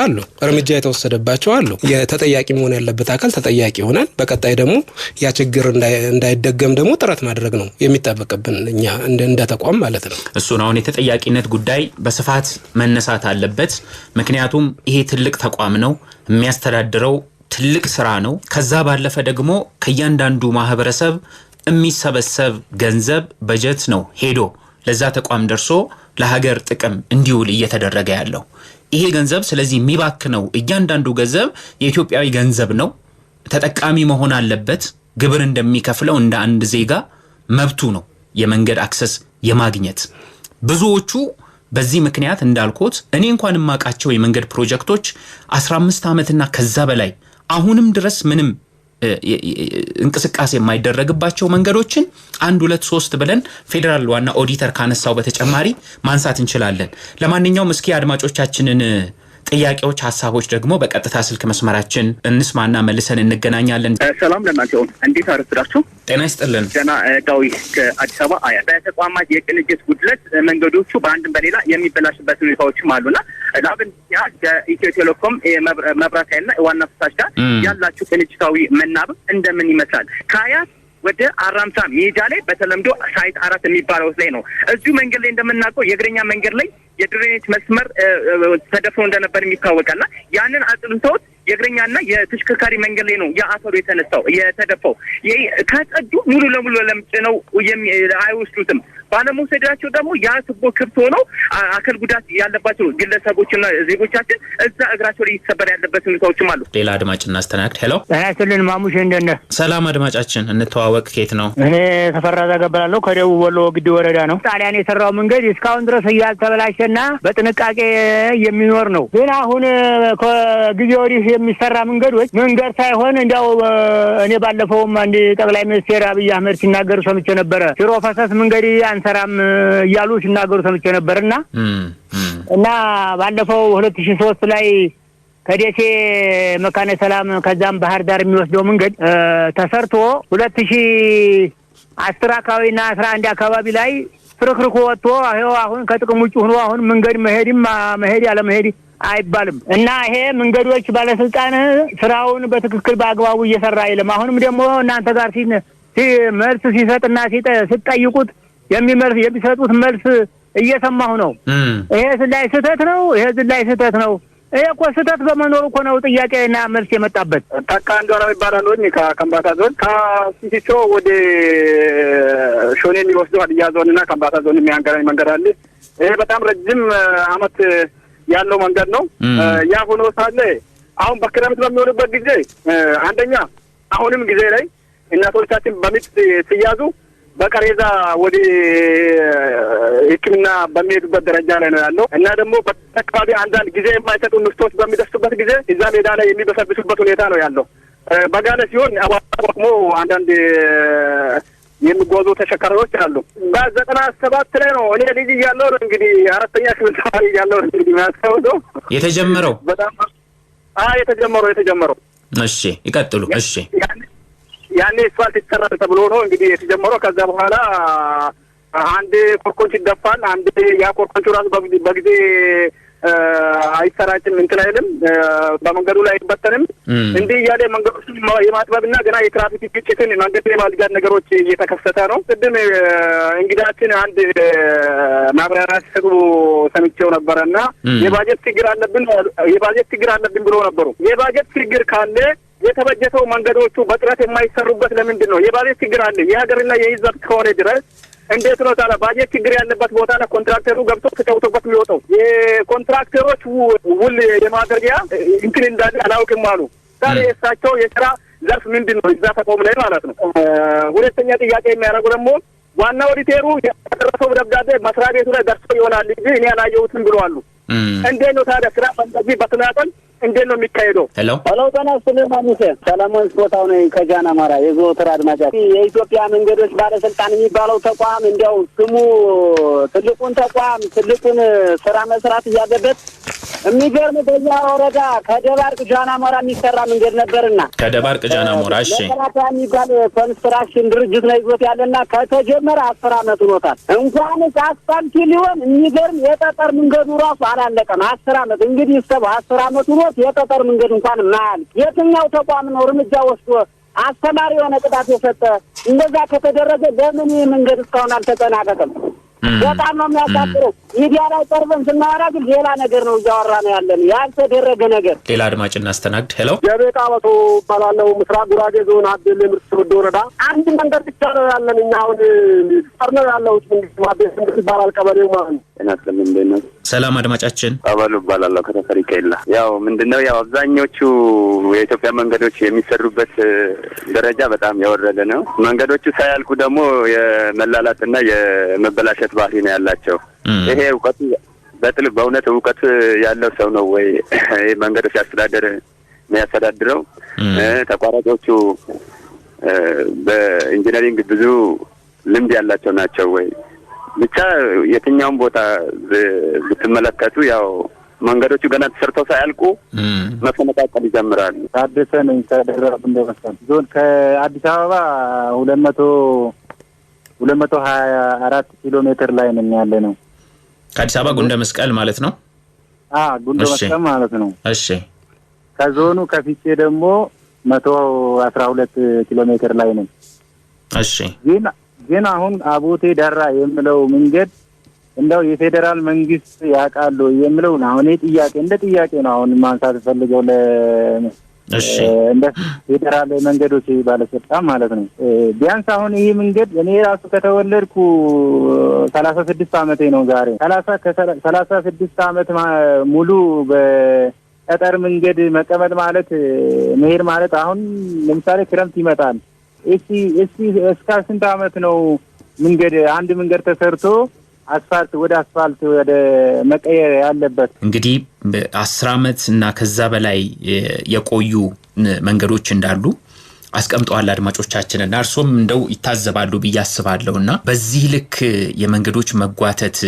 አሉ። እርምጃ የተወሰደባቸው አሉ። የተጠያቂ መሆን ያለበት አካል ተጠያቂ ይሆናል። በቀጣይ ደግሞ ያ ችግር እንዳይደገም ደግሞ ጥረት ማድረግ ነው የሚጠበቅብን እኛ እንደ ተቋም ማለት ነው። እሱን አሁን የተጠያቂነት ጉዳይ በስፋት መነሳት አለበት። ምክንያቱም ይሄ ትልቅ ተቋም ነው የሚያስተዳድረው ትልቅ ስራ ነው። ከዛ ባለፈ ደግሞ ከእያንዳንዱ ማህበረሰብ የሚሰበሰብ ገንዘብ በጀት ነው ሄዶ ለዛ ተቋም ደርሶ ለሀገር ጥቅም እንዲውል እየተደረገ ያለው ይሄ ገንዘብ። ስለዚህ የሚባክነው እያንዳንዱ ገንዘብ የኢትዮጵያዊ ገንዘብ ነው። ተጠቃሚ መሆን አለበት። ግብር እንደሚከፍለው እንደ አንድ ዜጋ መብቱ ነው የመንገድ አክሰስ የማግኘት። ብዙዎቹ በዚህ ምክንያት እንዳልኩት እኔ እንኳን የማውቃቸው የመንገድ ፕሮጀክቶች 15 አመትና ከዛ በላይ አሁንም ድረስ ምንም እንቅስቃሴ የማይደረግባቸው መንገዶችን 1 2 3 ብለን ፌደራል ዋና ኦዲተር ካነሳው በተጨማሪ ማንሳት እንችላለን። ለማንኛውም እስኪ አድማጮቻችንን ጥያቄዎች ሀሳቦች ደግሞ በቀጥታ ስልክ መስመራችን እንስማና መልሰን እንገናኛለን። ሰላም ለናንተው እንዴት አረፍዳችሁ? ጤና ይስጥልን። ጀና ዳዊ ከአዲስ አበባ አያ በተቋማት የቅንጅት ጉድለት መንገዶቹ በአንድም በሌላ የሚበላሽበት ሁኔታዎችም አሉና ላብን ያ ከኢትዮ ቴሌኮም መብራት ኃይልና ዋና ፍሳሽ ጋር ያላችሁ ቅንጅታዊ መናበብ እንደምን ይመስላል? ከአያት ወደ አራምሳ ሜዳ ላይ በተለምዶ ሳይት 4 የሚባለው ላይ ነው። እዚሁ መንገድ ላይ እንደምናውቀው የእግረኛ መንገድ ላይ የድሬኔጅ መስመር ተደፍሮ እንደነበር የሚታወቃልና ያንን አጥንተውት የእግረኛና የተሽከርካሪ መንገድ ላይ ነው ያአፈሩ የተደፋው። ይሄ ከጸዱ ሙሉ ለሙሉ ለምጭነው አይወስዱትም። ባለመውሰዳቸው ደግሞ ያ ትቦ ክፍት ሆኖ አካል ጉዳት ያለባቸው ግለሰቦችና ዜጎቻችን እዛ እግራቸው ላይ ይተሰበር ያለበት ሁኔታዎችም አሉ። ሌላ አድማጭ እናስተናግድ። ሄሎ አያስልን ማሙሽ እንደነ ሰላም አድማጫችን እንተዋወቅ። ከየት ነው? እኔ ተፈራ ዘገበላለሁ ከደቡብ ወሎ ግዲ ወረዳ ነው። ጣሊያን የሰራው መንገድ እስካሁን ድረስ ያልተበላሸና በጥንቃቄ የሚኖር ነው። ግን አሁን ከጊዜ ወዲህ የሚሰራ መንገዶች መንገድ ሳይሆን እንዲያው እኔ ባለፈውም አንድ ጠቅላይ ሚኒስትር አብይ አህመድ ሲናገሩ ሰምቼ ነበር። ሽሮ ፈሰስ መንገድ አንሰራም እያሉ ሲናገሩ ሰምቼ ነበርና እና ባለፈው 2003 ላይ ከደሴ መካነ ሰላም ከዛም ባህር ዳር የሚወስደው መንገድ ተሰርቶ 2010 አካባቢና 11 አካባቢ ላይ ፍርክርኮ ወጥቶ አሁን ከጥቅም ውጭ ሆኖ አሁን መንገድ መሄድ ያለ መሄድ አይባልም እና ይሄ መንገዶች ባለስልጣን ስራውን በትክክል በአግባቡ እየሰራ አይደለም። አሁንም ደግሞ እናንተ ጋር መልስ ሲሰጥና ሲጠይቁት የሚሰጡት መልስ እየሰማሁ ነው። ይሄ ላይ ስህተት ነው፣ ይሄ ላይ ስህተት ነው። ይሄ እኮ ስህተት በመኖሩ እኮ ነው ጥያቄና መልስ የመጣበት። ተካንዶ ነው ይባላል ወይ ከከምባታ ዞን ከሲሲቾ ወደ ሾኔ የሚወስደው ሀዲያ ዞንና ከምባታ ዞን የሚያገናኝ መንገድ አለ። ይሄ በጣም ረጅም አመት ያለው መንገድ ነው። ያ ሆኖ ሳለ አሁን በክረምት በሚሆንበት ጊዜ አንደኛ አሁንም ጊዜ ላይ እናቶቻችን በምጥ ሲያዙ በቀሬዛ ወደ ሕክምና በሚሄዱበት ደረጃ ላይ ነው ያለው እና ደግሞ በአካባቢ አንዳንድ ጊዜ የማይሰጡ ንፍቶች በሚደርሱበት ጊዜ እዛ ሜዳ ላይ የሚበሰብሱበት ሁኔታ ነው ያለው። በጋለ ሲሆን አዋጣሞ አንዳንድ የሚጓዙ ተሽከርካሪዎች አሉ። በ97 ላይ ነው እኔ ልጅ እያለሁ ነው እንግዲህ 4ኛ ክፍል ተማሪ እያለሁ ነው እንግዲህ የሚያስታውሰው የተጀመረው። በጣም የተጀመረው። እሺ ይቀጥሉ። እሺ ያኔ አስፋልት ይሰራ ተብሎ ነው እንግዲህ የተጀመረው። ከዛ በኋላ አንድ ኮርኮንች ይደፋል። አንድ ያ ኮርኮንቹ ራሱ በጊዜ አይሰራጭም እንትን አይልም፣ በመንገዱ ላይ አይበተንም። እንዲህ እያለ መንገዶችን የማጥበብና ገና የትራፊክ ግጭትን መንገድ የማልጋት ነገሮች እየተከሰተ ነው። ቅድም እንግዳችን አንድ ማብራሪያ ሲሰጡ ሰምቼው ነበረና የባጀት ችግር አለብን ብሎ ነበሩ። የባጀት ችግር ካለ የተበጀተው መንገዶቹ በጥራት የማይሰሩበት ለምንድን ነው? የባጀት ችግር አለ። የሀገርና የሕዝብ ከሆነ ድረስ እንዴት ነው ታዲያ ባጀት ችግር ያለበት ቦታ ላይ ኮንትራክተሩ ገብቶ ተጫውቶበት የሚወጣው? የኮንትራክተሮች ውል የማድረጊያ እንትን እንዳለ አላውቅም አሉ። ዛሬ እሳቸው የሥራ ዘርፍ ምንድነው እዛ ተቋም ላይ ማለት ነው። ሁለተኛ ጥያቄ የሚያደርጉ ደግሞ ዋና ኦዲተሩ የደረሰው ደብዳቤ መስሪያ ቤቱ ላይ ደርሶ ይሆናል እንጂ እኔ አላየሁትም ብለዋል። እንዴት ነው ታዲያ ስራ በእንደዚህ በተናጠል እንዴት ነው የሚካሄደው? ሄሎ ጤና ይስጥልኝ ማሙሴ ሰላማዊ ስፖታው ነኝ ከጃና ማራ የዘወትር አድማጫችን። የኢትዮጵያ መንገዶች ባለስልጣን የሚባለው ተቋም እንዲያው ስሙ ትልቁን ተቋም ትልቁን ስራ መስራት እያለበት የሚገርም በእኛ ወረዳ ከደባርቅ ጃና ሞራ የሚሰራ መንገድ ነበርና ከደባርቅ ጃና ሞራ እሺ ለራታ የሚባል ኮንስትራክሽን ድርጅት ነው ይዞት ያለና ከተጀመረ 10 ዓመት ሆኖታል። እንኳን አስፋልት ሊሆን የሚገርም የጠጠር መንገዱ ራሱ አላለቀም። 10 ዓመት እንግዲህ እስከ 10 ዓመት ሆኖ የጠጠር መንገድ እንኳን ማያል የትኛው ተቋም ነው እርምጃ ወስዶ አስተማሪ የሆነ ቅጣት የሰጠ? እንደዛ ከተደረገ ለምን መንገድ እስካሁን አልተጠናቀቀም? በጣም ነው የሚያሳፍረው። ሚዲያ ላይ ቀርበን ስናወራ ግን ሌላ ነገር ነው እያወራ ነው ያለን፣ ያልተደረገ ነገር። ሌላ አድማጭ እናስተናግድ። ሄሎ የቤት አበቶ ባላለው ምስራቅ ጉራጌ ዞን አደል ምርት ወረዳ አንድ መንገድ ብቻ ነው ያለን። እኛ አሁን ፈርነው ያለው ማቤት ይባላል ቀበሌው ማለት ነው። ምንድነው? ሰላም አድማጫችን አባሉ ባላለው ከተፈሪ ከይላ ያው ምንድነው ያው አብዛኞቹ የኢትዮጵያ መንገዶች የሚሰሩበት ደረጃ በጣም ያወረደ ነው። መንገዶቹ ሳያልቁ ደግሞ የመላላትና የመበላሸት ባህሪ ነው ያላቸው። ይሄ እውቀቱ በእውነት እውቀት ያለው ሰው ነው ወይ ይሄ መንገዶች ያስተዳደር የሚያስተዳድረው? ተቋራጮቹ በኢንጂነሪንግ ብዙ ልምድ ያላቸው ናቸው ወይ? ብቻ የትኛውም ቦታ ብትመለከቱ ያው መንገዶቹ ገና ተሰርተው ሳያልቁ መፈነቃቀል ይጀምራሉ። ታደሰ ነኝ ከደረብ እንደመሰለ ዞን ከአዲስ አበባ 224 ኪሎ ሜትር ላይ ነን ያለ ነው። ከአዲስ አበባ ጉንደ መስቀል ማለት ነው። ጉንደ መስቀል ማለት ነው። እሺ ከዞኑ ከፊቼ ደግሞ 112 ኪሎ ሜትር ላይ ነን። እሺ ግን አሁን አቦቴ ዳራ የሚለው መንገድ እንደው የፌደራል መንግስት ያቃሉ የሚለው ነው። አሁን ጥያቄ ነው አሁን ማንሳት ፈልገው እሺ እንደ ፌደራል መንገዶች ባለስልጣን ማለት ነው። ቢያንስ አሁን ይሄ መንገድ እኔ ራሱ ከተወለድኩ 36 ዓመቴ ነው ዛሬ 36 ዓመት ሙሉ በጠጠር መንገድ መቀመጥ ማለት መሄድ ማለት አሁን ለምሳሌ ክረምት ይመጣል። እስከ ስንት ዓመት ነው መንገድ አንድ መንገድ ተሰርቶ ወደ አስፋልት ወደ መቀየር ያለበት? እንግዲህ 10 ዓመት እና ከዛ በላይ የቆዩ መንገዶች እንዳሉ አስቀምጠዋል አድማጮቻችንና እርሶም እንደው ይታዘባሉ ብዬ አስባለሁና በዚህ ልክ የመንገዶች መጓተት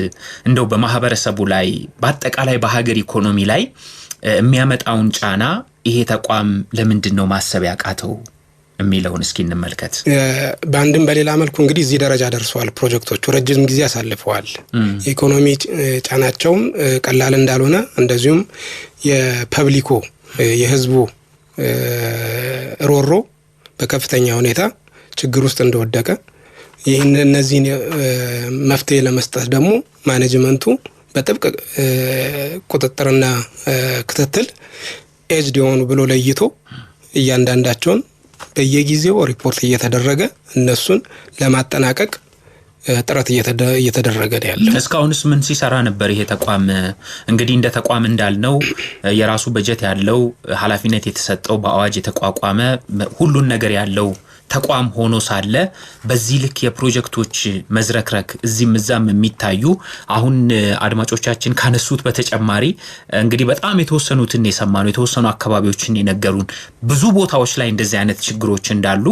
እንደው በማህበረሰቡ ላይ በአጠቃላይ በሀገር ኢኮኖሚ ላይ የሚያመጣውን ጫና ይሄ ተቋም ለምንድን ነው ማሰብ ያቃተው የሚለውን እስኪ እንመልከት። በአንድም በሌላ መልኩ እንግዲህ እዚህ ደረጃ ደርሰዋል። ፕሮጀክቶቹ ረጅም ጊዜ አሳልፈዋል። ኢኮኖሚ ጫናቸውም ቀላል እንዳልሆነ እንደዚሁም የፐብሊኩ የህዝቡ ሮሮ በከፍተኛ ሁኔታ ችግር ውስጥ እንደወደቀ እነዚህን መፍትሄ ለመስጠት ደግሞ ማኔጅመንቱ በጥብቅ ቁጥጥርና ክትትል ኤጅድ የሆኑ ብሎ ለይቶ እያንዳንዳቸውን በየጊዜው ሪፖርት እየተደረገ እነሱን ለማጠናቀቅ ጥረት እየተደረገ ነው ያለው። እስካሁንስ ምን ሲሰራ ነበር ይሄ ተቋም? እንግዲህ እንደ ተቋም እንዳልነው የራሱ በጀት ያለው ኃላፊነት የተሰጠው በአዋጅ የተቋቋመ ሁሉን ነገር ያለው ተቋም ሆኖ ሳለ በዚህ ልክ የፕሮጀክቶች መዝረክረክ እዚህም እዛም የሚታዩ አሁን አድማጮቻችን ካነሱት በተጨማሪ እንግዲህ በጣም የተወሰኑትን የሰማነው የተወሰኑ አካባቢዎችን የነገሩን ብዙ ቦታዎች ላይ እንደዚህ አይነት ችግሮች እንዳሉ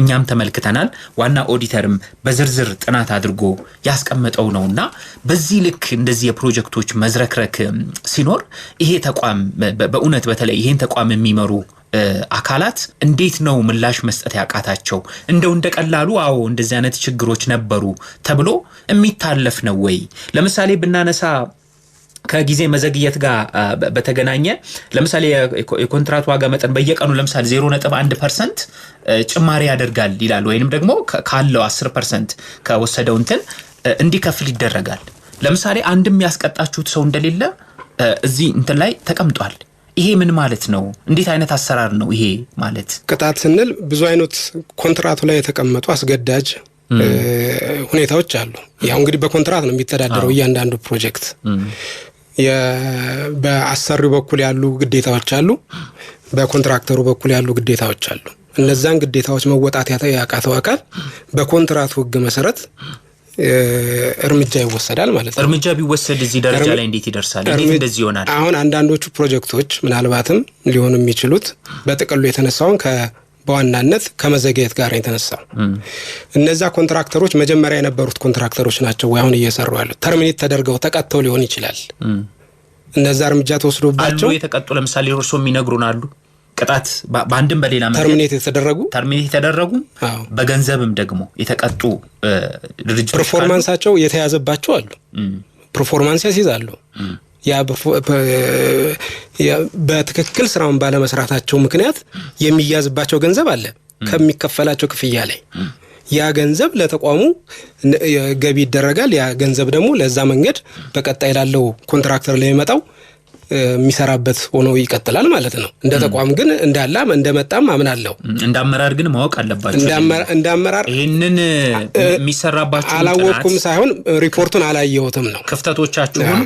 እኛም ተመልክተናል። ዋና ኦዲተርም በዝርዝር ጥናት አድርጎ ያስቀመጠው ነውና በዚህ ልክ እንደዚህ የፕሮጀክቶች መዝረክረክ ሲኖር ይሄ ተቋም በእውነት በተለይ ይሄን ተቋም የሚመሩ አካላት እንዴት ነው ምላሽ መስጠት ያቃታቸው? እንደው እንደቀላሉ አዎ እንደዚህ አይነት ችግሮች ነበሩ ተብሎ የሚታለፍ ነው ወይ? ለምሳሌ ብናነሳ ከጊዜ መዘግየት ጋር በተገናኘ ለምሳሌ የኮንትራክት ዋጋ መጠን በየቀኑ ለምሳሌ 0.1% ጭማሪ ያደርጋል ይላል ወይንም ደግሞ ካለው 10% ከወሰደው እንዲከፍል ይደረጋል። ለምሳሌ አንድም ያስቀጣችሁት ሰው እንደሌለ እዚህ ላይ ተቀምጧል። ይሄ ምን ማለት ነው? እንዴት አይነት አሰራር ነው ይሄ ማለት? ቅጣት ስንል ብዙ አይነት ኮንትራቱ ላይ የተቀመጡ አስገዳጅ ሁኔታዎች አሉ። ያው እንግዲህ በኮንትራት ነው የሚተዳደረው እያንዳንዱ ፕሮጀክት። በአሰሪው በኩል ያሉ ግዴታዎች አሉ፣ በኮንትራክተሩ በኩል ያሉ ግዴታዎች አሉ። እነዛን ግዴታዎች መወጣት ያቃተው አካል በኮንትራቱ ህግ መሰረት እርምጃ ይወሰዳል ማለት ነው። እርምጃ ቢወሰድ እዚህ ደረጃ ላይ እንዴት ይደርሳል? እንዴት እንደዚህ ይሆናል? አሁን አንዳንዶቹ ፕሮጀክቶች ምናልባትም ሊሆኑ የሚችሉት በጥቅሉ የተነሳውን በዋናነት ከመዘግየት ጋር የተነሳው እነዛ ኮንትራክተሮች መጀመሪያ የነበሩት ኮንትራክተሮች ናቸው ወይ አሁን እየሰሩ ያሉት ተርሚኔት ተደርገው ተቀጥተው ሊሆን ይችላል። እነዛ እርምጃ ተወስዶባቸው የተቀጡ ለምሳሌ እርሶ የሚነግሩን አሉ ቅጣት በአንድም በሌላ ተርሚኔት የተደረጉ በገንዘብም ደግሞ የተቀጡ ድርጅቶች ፐርፎርማንሳቸው የተያዘባቸው አሉ። ፐርፎርማንስ ያስይዛሉ። ያ በትክክል ስራውን ባለመስራታቸው ምክንያት የሚያዝባቸው ገንዘብ አለ ከሚከፈላቸው ክፍያ ላይ ያ ገንዘብ ለተቋሙ ገቢ ይደረጋል። ያ ገንዘብ ደግሞ ለዛ መንገድ በቀጣይ ላለው ኮንትራክተር ላይ የመጣው የሚሰራበት ሆኖ ይቀጥላል ማለት ነው። እንደ ተቋም ግን እንዳላም እንደመጣም አምናለሁ። እንዳመራር ግን ማወቅ አለባችሁ። እንዳመራር ይሄንን የሚሰራባችሁ አላወቅኩም ሳይሆን ሪፖርቱን አላየሁትም ነው። ክፍተቶቻችሁን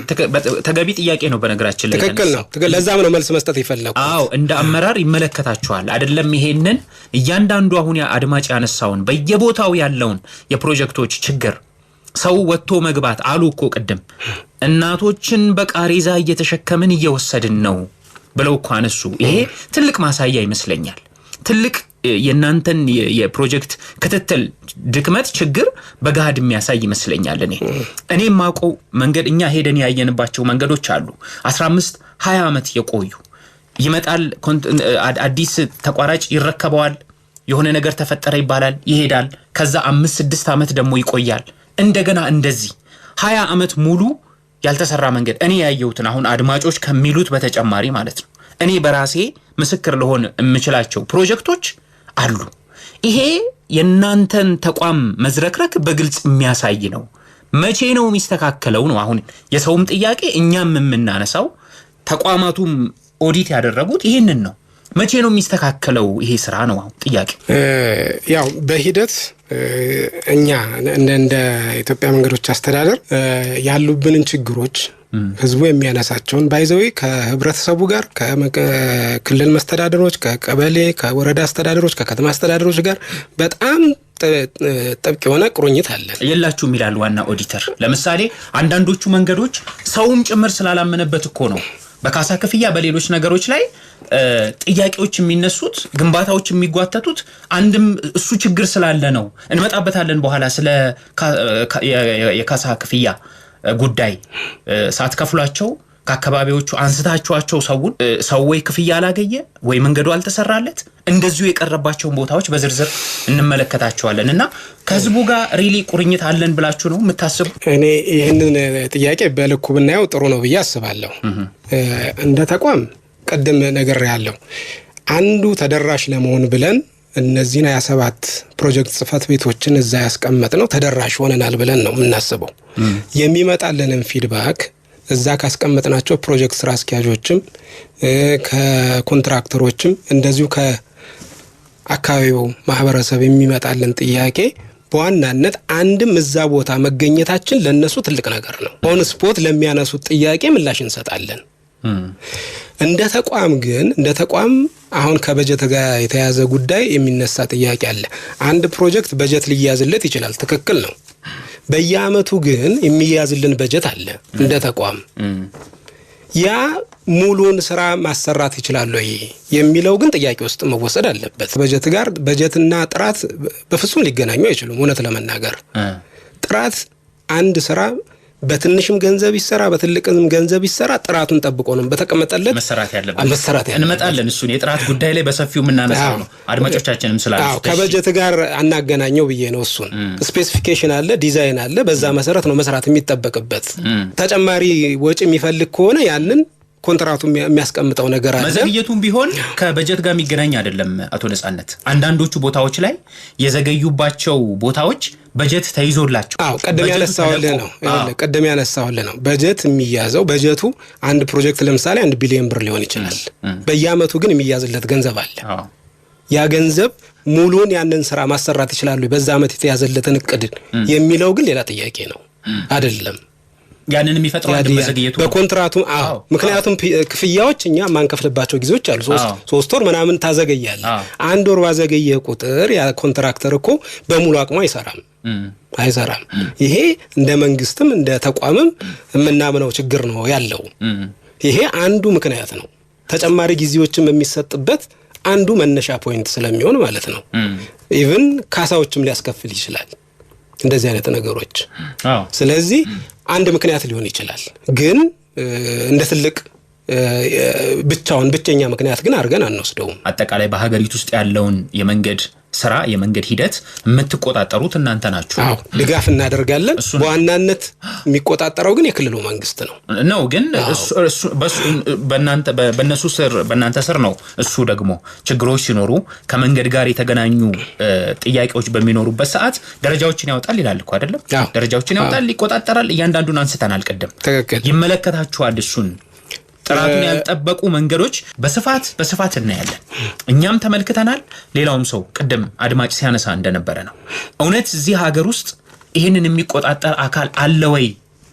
ተገቢ ጥያቄ ነው በነገራችን ላይ ትክክል ነው። ለዛም ነው መልስ መስጠት ይፈልጋል። አዎ እንደ አመራር ይመለከታችኋል አይደለም? ይሄንን እያንዳንዱ አሁን አድማጭ ያነሳውን በየቦታው ያለውን የፕሮጀክቶች ችግር ሰው ወጥቶ መግባት አሉ እኮ ቅድም እናቶችን በቃሬዛ እየተሸከምን እየወሰድን ነው ብለው እኮ አነሱ። ይሄ ትልቅ ማሳያ ይመስለኛል። ትልቅ የናንተን የፕሮጀክት ክትትል ድክመት ችግር በጋድ የሚያሳይ ይመስለኛል። እኔ ማውቀው መንገድ እኛ ሄደን ያየንባቸው መንገዶች አሉ 15 20 ዓመት የቆዩ ይመጣል አዲስ ተቋራጭ ይረከበዋል የሆነ ነገር ተፈጠረ ይባላል ይሄዳል ከዛ 5-6 ዓመት ደግሞ ይቆያል እንደገና እንደዚህ 20 ዓመት ሙሉ ያልተሰራ መንገድ እኔ ያየሁትን አሁን አድማጮች ከሚሉት በተጨማሪ ማለት ነው እኔ በራሴ ምስክር ለሆነ የምችላቸው ፕሮጀክቶች አሉ። ይሄ የናንተን ተቋም መዝረክረክ በግልጽ የሚያሳይ ነው። መቼ ነው የሚስተካከለው ነው አሁን የሰውም ጥያቄ እኛም የምናነሳው ተቋማቱም ኦዲት ያደረጉት ይሄንን ነው። መቼ ነው የሚስተካከለው ይሄ ስራ ነው አሁን ጥያቄ። ያው በሂደት እኛ እንደ ኢትዮጵያ መንገዶች አስተዳደር ያሉብንን ችግሮች ህዝቡ የሚያነሳቸውን ባይዘው ከህብረተሰቡ ጋር ከክልል መስተዳደሮች ከቀበሌ ከወረዳ አስተዳደሮች ከከተማ አስተዳደሮች ጋር በጣም ጥብቅ የሆነ ቁርኝት አለ። የላችሁም ይላል ዋና ኦዲተር። ለምሳሌ አንዳንዶቹ መንገዶች ሰውም ጭምር ስላላመነበት እኮ ነው በካሳ ክፍያ በሌሎች ነገሮች ላይ ጥያቄዎች የሚነሱት ግንባታዎች የሚጓተቱት አንድም እሱ ችግር ስላለ ነው። እንመጣበታለን በኋላ ስለ የካሳ ክፍያ ጉዳይ ሳትከፍሏቸው ከአካባቢዎቹ አንስታችኋቸው ሰው ወይ ክፍያ አላገኘ ወይ መንገዱ አልተሰራለት እንደዚሁ የቀረባቸውን ቦታዎች በዝርዝር እንመለከታቸዋለን። እና ከህዝቡ ጋር ሪሊ ቁርኝት አለን ብላችሁ ነው የምታስቡ? እኔ ይህንን ጥያቄ በልኩ ብናየው ጥሩ ነው ብዬ አስባለሁ። እንደ ተቋም ቀደም ነገር ያለው አንዱ ተደራሽ ለመሆን ብለን እነዚህን 27 ፕሮጀክት ጽፈት ቤቶችን እዛ ያስቀመጥ ነው ተደራሽ ሆነናል ብለን ነው የምናስበው። የሚመጣልንን ፊድባክ እዛ ካስቀመጥናቸው ፕሮጀክት ስራ አስኪያጆችም ከኮንትራክተሮችም እንደዚሁ ከአካባቢው ማህበረሰብ የሚመጣልን ጥያቄ በዋናነት አንድም እዛ ቦታ መገኘታችን ለነሱ ትልቅ ነገር ነው። ኦን ስፖት ለሚያነሱት ጥያቄ ምላሽ እንሰጣለን። እንደ ተቋም ግን እንደ ተቋም አሁን ከበጀት ጋር የተያዘ ጉዳይ የሚነሳ ጥያቄ አለ። አንድ ፕሮጀክት በጀት ሊያዝለት ይችላል፣ ትክክል ነው። በየአመቱ ግን የሚያዝልን በጀት አለ እንደ ተቋም። ያ ሙሉን ስራ ማሰራት ይችላል ወይ የሚለው ግን ጥያቄ ውስጥ መወሰድ አለበት። በጀት ጋር በጀትና ጥራት በፍጹም ሊገናኙ አይችሉም። እውነት ለመናገር ጥራት አንድ ስራ በትንሽም ገንዘብ ይሰራ በትልቅም ገንዘብ ይሰራ ጥራቱን ጠብቆ ነው በተቀመጠለት መሰራት ያለበት። እንመጣለን እሱን የጥራት ጉዳይ ላይ በሰፊው የምናነሳው ነው። አድማጮቻችንም ስላሉ ከበጀት ጋር አናገናኘው ብዬ ነው። እሱን ስፔሲፊኬሽን አለ፣ ዲዛይን አለ። በዛ መሰረት ነው መስራት የሚጠበቅበት። ተጨማሪ ወጪ የሚፈልግ ከሆነ ያንን ኮንትራቱ የሚያስቀምጠው ነገር አለ። መዘግየቱም ቢሆን ከበጀት ጋር የሚገናኝ አይደለም። አቶ ነጻነት አንዳንዶቹ ቦታዎች ላይ የዘገዩባቸው ቦታዎች በጀት ተይዞላቸው ቀደም ያነሳውልህ ነው። በጀት የሚያዘው በጀቱ አንድ ፕሮጀክት ለምሳሌ 1 ቢሊዮን ብር ሊሆን ይችላል። በየአመቱ ግን የሚያዝለት ገንዘብ አለ። ያ ገንዘብ ሙሉን ያንን ስራ ማሰራት ይችላሉ በዛ አመት የተያዘለትን እቅድ የሚለው ግን ሌላ ጥያቄ ነው አይደለም። ያንን የሚፈጥረው አንድ መዘግየቱ በኮንትራቱ ምክንያቱም ክፍያዎች እኛ ማንከፍልባቸው ጊዜዎች አሉ 3 ወር ምናምን ታዘገያለ 1 ወር ባዘገየ ቁጥር ያ ኮንትራክተር እኮ በሙሉ አቅሙ አይሰራም ይሄ እንደ መንግስትም እንደ ተቋምም የምናምነው ችግር ነው ያለው ይሄ አንዱ ምክንያት ነው ተጨማሪ ጊዜዎችም የሚሰጥበት አንዱ መነሻ ፖይንት ስለሚሆን ማለት ነው ኢቭን ካሳዎችም ሊያስከፍል ይችላል እንደዚህ አይነት ነገሮች ስለዚህ አንድ ምክንያት ሊሆን ይችላል ግን እንደ ትልቅ ብቻኛ ምክንያት ግን አርገን አንወስደውም አጠቃላይ በሀገሪቱ ውስጥ ያለውን የመንገድ ስራ የመንገድ ሂደት የምትቆጣጠሩት እናንተ ናችሁ ድጋፍ እናደርጋለን በዋናነት የሚቆጣጠረው ግን የክልሉ መንግስት ነው ግን በእናንተ ስር ነው እሱ ደግሞ ችግሮች ሲኖሩ ከመንገድ ጋር የተገናኙ ጥያቄዎች በሚኖሩበት ሰዓት ደረጃዎችን ያወጣል ይላል እኮ አይደለም ደረጃዎችን ያወጣል ይቆጣጠራል እያንዳንዱን አንስተናል ቀደም ይመለከታችኋል እሱን ጥራቱን ያልጠበቁ መንገዶች በስፋት እናያለን እኛም ተመልክተናል ሌላውም ሰው ቀደም አድማጭ ሲያነሳ እንደነበረ ነው እውነት እዚህ ሀገር ውስጥ ይሄንን የሚቆጣጠር አካል አለ ወይ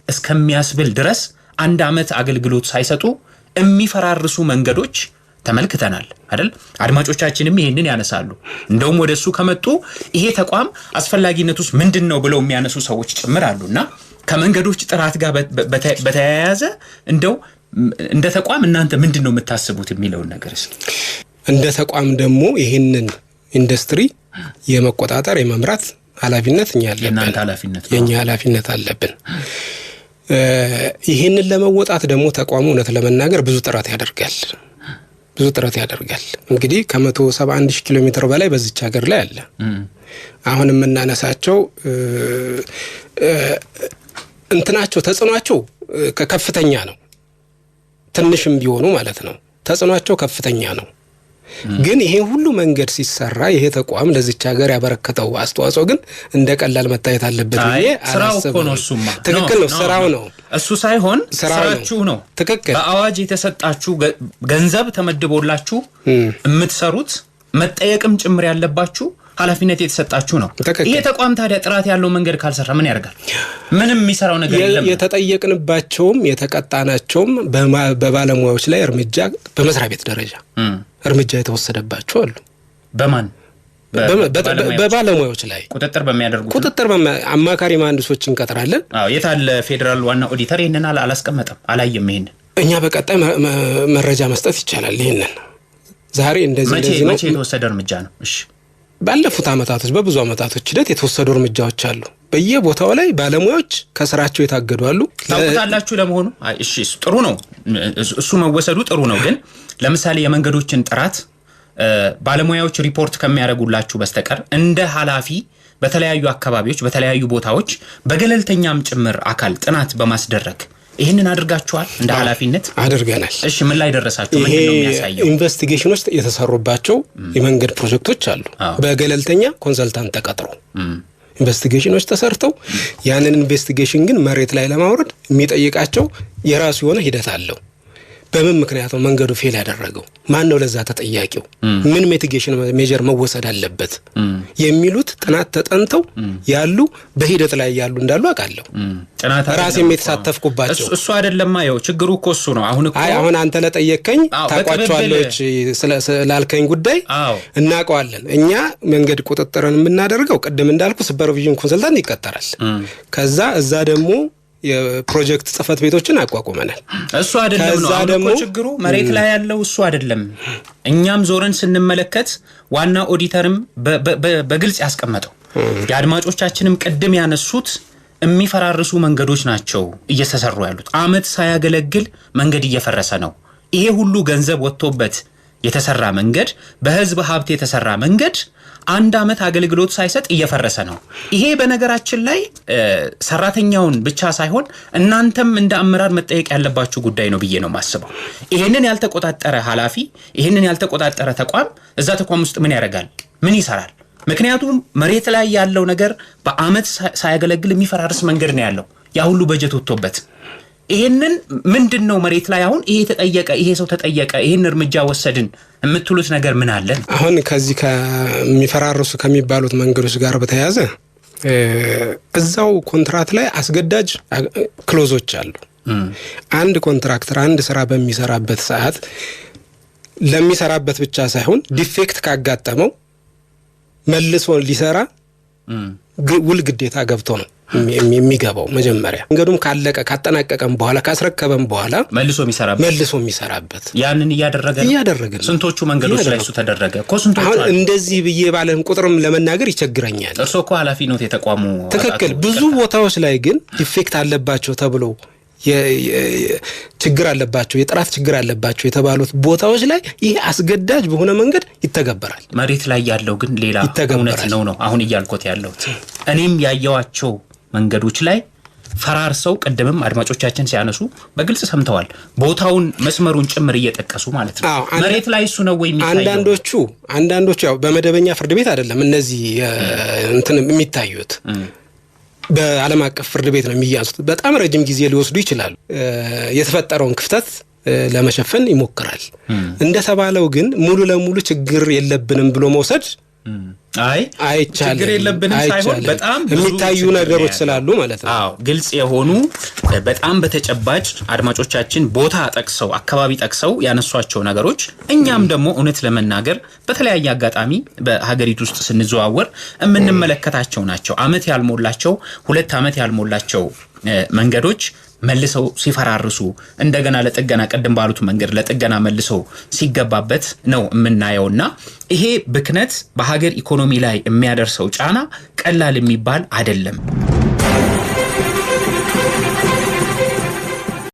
እስከሚያስብል ድረስ 1 አመት አገልግሎት ሳይሰጡ የሚፈራርሱ መንገዶች ተመልክተናል አይደል አድማጮቻችንም ይሄንን ያነሳሉ እንደውም ወደሱ ከመጡ ይሄ ተቋም አስፈላጊነቱስ ምንድነው ብለው የሚያነሱ ሰዎች ጭምር አሉና ከመንገዶች ጥራት ጋር በተያያዘ እንደው እንደ ተቋም እናንተ ምንድነው የምታስቡት የሚለው ነገርስ እንደ ተቋም ደግሞ ይሄንን ኢንዱስትሪ የመቆጣጠር የመምራት ኃላፊነት የኛ ኃላፊነት አለብን ይሄንን ለመወጣት ደግሞ ተቋሙ እውነት ለመናገር ብዙ ጥረት ያደርጋል እንግዲህ ከ171 ኪሎ ሜትር በላይ በዚች ሀገር ላይ አለ አሁን የምናነሳቸው እንትናቸው ተጽኗቸው ከፍተኛ ነው ትንሽም ቢሆኑ ማለት ነው ተጽኗቸው ከፍተኛ ነው ግን ይሄ ሁሉ መንገድ ሲሰራ ይሄ ተቋም ለዚች ሀገር ያበረከተው አስተዋጽኦ ግን እንደቀላል መታየት አለበት ብዬ አላስብም ትክክል ነው ስራው ነው እሱ ሳይሆን ስራችሁ ነው ትክክል በአዋጅ የተሰጣችሁ ገንዘብ ተመድቦላችሁ የምትሰሩት መጠየቅም ጭምር ያለባችሁ ኃላፊነት የተሰጣችሁ ነው ይሄ ተቋም ታዲያ ጥራት ያለው መንገድ ካልሰራ ምን ያደርጋል ምንም የሚሰራው ነገር የለም የተጠየቅንባቸውም የተቀጣናቸውም በባለሙያዎች ላይ እርምጃ በመስሪያ ቤት ደረጃ እርምጃ የተወሰደባቸው አሉ በማን በባለሙያዎች ላይ ቁጥጥር አማካሪ መሐንዲሶችን እንቀጥራለን የታለ ፌደራል ዋና ኦዲተር ይሄንን አላስቀመጠም አላየም ይሄንን እኛ በቀጣይ መረጃ መስጠት ይቻላል ይሄንን ዛሬ እንደዚህ ነው መቼ የተወሰደ እርምጃ ነው እሺ ባለፉት አመታቶች በብዙ አመታቶች ሂደት የተወሰዱ እርምጃዎች አሉ በየቦታው ላይ ባለሙያዎች ከስራቸው የታገዱ አሉ ታውቁታላችሁ ለመሆኑ እሺ ጥሩ ነው እሱ መወሰዱ ጥሩ ነው ግን ለምሳሌ የመንገዶችን ጥራት ባለሙያዎች ሪፖርት ከሚያደርጉላችሁ በስተቀር እንደ ኃላፊ በተለያዩ አካባቢዎች በተለያዩ ቦታዎች በገለልተኛም ጭምር አካል ጥናት በማስደረግ ይሄንን አድርጋችኋል እንደ ኃላፊነት አድርገናል እሺ ምን ላይ ደረሳችሁ ምንድነው የሚያሳየው ኢንቨስቲጌሽኖች የተሰሩባቸው የመንገድ ፕሮጀክቶች አሉ በገለልተኛ ኮንሰልታንት ተቀጥሮ ኢንቨስቲጌሽኖች ተሰርተው ያንን ኢንቨስቲጌሽን ግን መሬት ላይ ለማውረድ የሚጠይቃቸው የራሱ የሆነ ሂደት አለው በምን ምክንያት ነው መንገዱ ፌል ያደረገው ማን ነው ለዛ ተጠያቂው ምን ሚቲጌሽን ሜጀር መወሰድ አለበት የሚሉት ጥናት ተጠንተው ያሉ በሂደት ላይ ያሉ እንዳሉ አቃለው ጥናት ራሴም የተሳተፍኩባቸው እሱ አይደለም ማየው ችግሩ እኮ እሱ ነው አሁን አንተ ለጠየቀኝ ታቋጫለች ስላልከኝ ጉዳይ እናቀዋለን እኛ መንገድ ቁጥጥርን የምናደርገው ቀደም እንዳልኩ ሱፐርቪዥን ኮንሰልታንት ይቀጠራል ከዛ እዛ ደግሞ የፕሮጀክት ጽፈት ቤቶችን አቋቁመናል እሱ አይደለም ነው አሁን ችግሩ መሬት ላይ ያለው እሱ አይደለም እኛም ዞረን ስንመለከት ዋና ኦዲተርም በግልጽ ያስቀመጠው የአድማጮቻችንም ቀደም ያነሱት የሚፈራርሱ መንገዶች ናቸው እየተሰሩ ያሉት አመት ሳያገለግል መንገድ እየፈረሰ ነው ይሄ ሁሉ ገንዘብ ወጥቶበት የተሰራ መንገድ በህዝብ ሀብት የተሰራ መንገድ 1 አመት አገልግሎት ሳይሰጥ እየፈረሰ ነው ይሄ በነገራችን ላይ ሰራተኛውን ብቻ ሳይሆን እናንተም እንደ አመራር መጠየቅ ያለባችሁ ጉዳይ ነው ብዬ ነው ማስበው ይሄንን ያልተቆጣጠረ ኃላፊ ይሄንን ያልተቆጣጠረ ተቋም እዛ ተቋም ውስጥ ምን ያደርጋል ምን ይሰራል ምክንያቱም መሬት ላይ ያለው ነገር በአመት ሳያገለግል የሚፈራርስ መንገድ ነው ያለው ያ ሁሉ በጀት ወጥቶበት ይሄንን ምንድነው መሬት ላይ አሁን ይሄ ተጠየቀ ይሄ ሰው ተጠየቀ ይሄን እርምጃ ወሰድን የምትሉት ነገር ምን አለ አሁን ከዚህ ከሚፈራርሱ ከሚባሉት መንገዶች ጋር በተያያዘ እዛው ኮንትራት ላይ አስገዳጅ ክሎዞች አሉ። አንድ ኮንትራክተር አንድ ስራ በሚሰራበት ሰዓት ለሚሰራበት ብቻ ሳይሆን ዲፌክት ካጋጠመው መልሶ ሊሰራ ውል ግዴታ ገብቶ ነው የሚገባው። መጀመሪያ መንገዱም ካለቀ ካጠናቀቀም በኋላ ካስረከበም በኋላ መልሶ የሚሰራበት ያንን እያደረገ ነው። ስንቶቹ መንገዶች ላይ እሱ ተደረገ እኮ ስንቶቹ አሁን እንደዚህ ብዬ ባለን ቁጥርም ለመናገር ይቸግረኛል። እርሶ እኮ ኃላፊ ነው የተቋሙ። ትክክል። ብዙ ቦታዎች ላይ ግን ዲፌክት አለባቸው ተብሎ ችግር አለባቸው የጥራት ችግር አለባቸው የተባሉት ቦታዎች ላይ ይሄ አስገዳጅ በሆነ መንገድ ይተገበራል። መሬት ላይ ያለው ግን ሌላ እውነት ነው አሁን እያልኩት ያለው። እኔም ያየዋቸው መንገዶች ላይ ፈራርሰው ቀደምም አድማጮቻችን ሲያነሱ በግልጽ ሰምተዋል። ቦታውን መስመሩን ጭምር እየጠቀሱ ማለት ነው። መሬት ላይ እሱ ነው ወይ የሚታየው? አንዳንዶቹ ያው በመደበኛ ፍርድ ቤት አይደለም እነዚህ እንትን የሚታዩት በዓለም አቀፍ ፍርድ ቤት ነው የሚያዙት። በጣም ረጅም ጊዜ ሊወስዱ ይችላሉ። የተፈጠረውን ክፍተት ለመሸፈን ይሞክራል። እንደተባለው ግን ሙሉ ለሙሉ ችግር የለብንም ብሎ መውሰድ አይቻልም። ችግር የለብንም ሳይሆን በጣም የሚታዩ ነገሮች ስላሉ ማለት ነው። ግልጽ የሆኑ በጣም በተጨባጭ አድማጮቻችን ቦታ ጠቅሰው አካባቢ ጠቅሰው ያነሷቸው ነገሮች እኛም ደግሞ እውነት ለመናገር በተለያየ አጋጣሚ በሀገሪቱ ውስጥ ስንዘዋወር የምንመለከታቸው ናቸው። አመት ያልሞላቸው 2 አመት ያልሞላቸው መንገዶች መልሰው ሲፈራርሱ እንደገና ለጥገና ቀደም ባሉት መንገድ ለጥገና መልሰው ሲገባበት ነው የምናየውና ይሄ ብክነት በሀገር ኢኮኖሚ ላይ የሚያደርሰው ጫና ቀላል የሚባል አይደለም።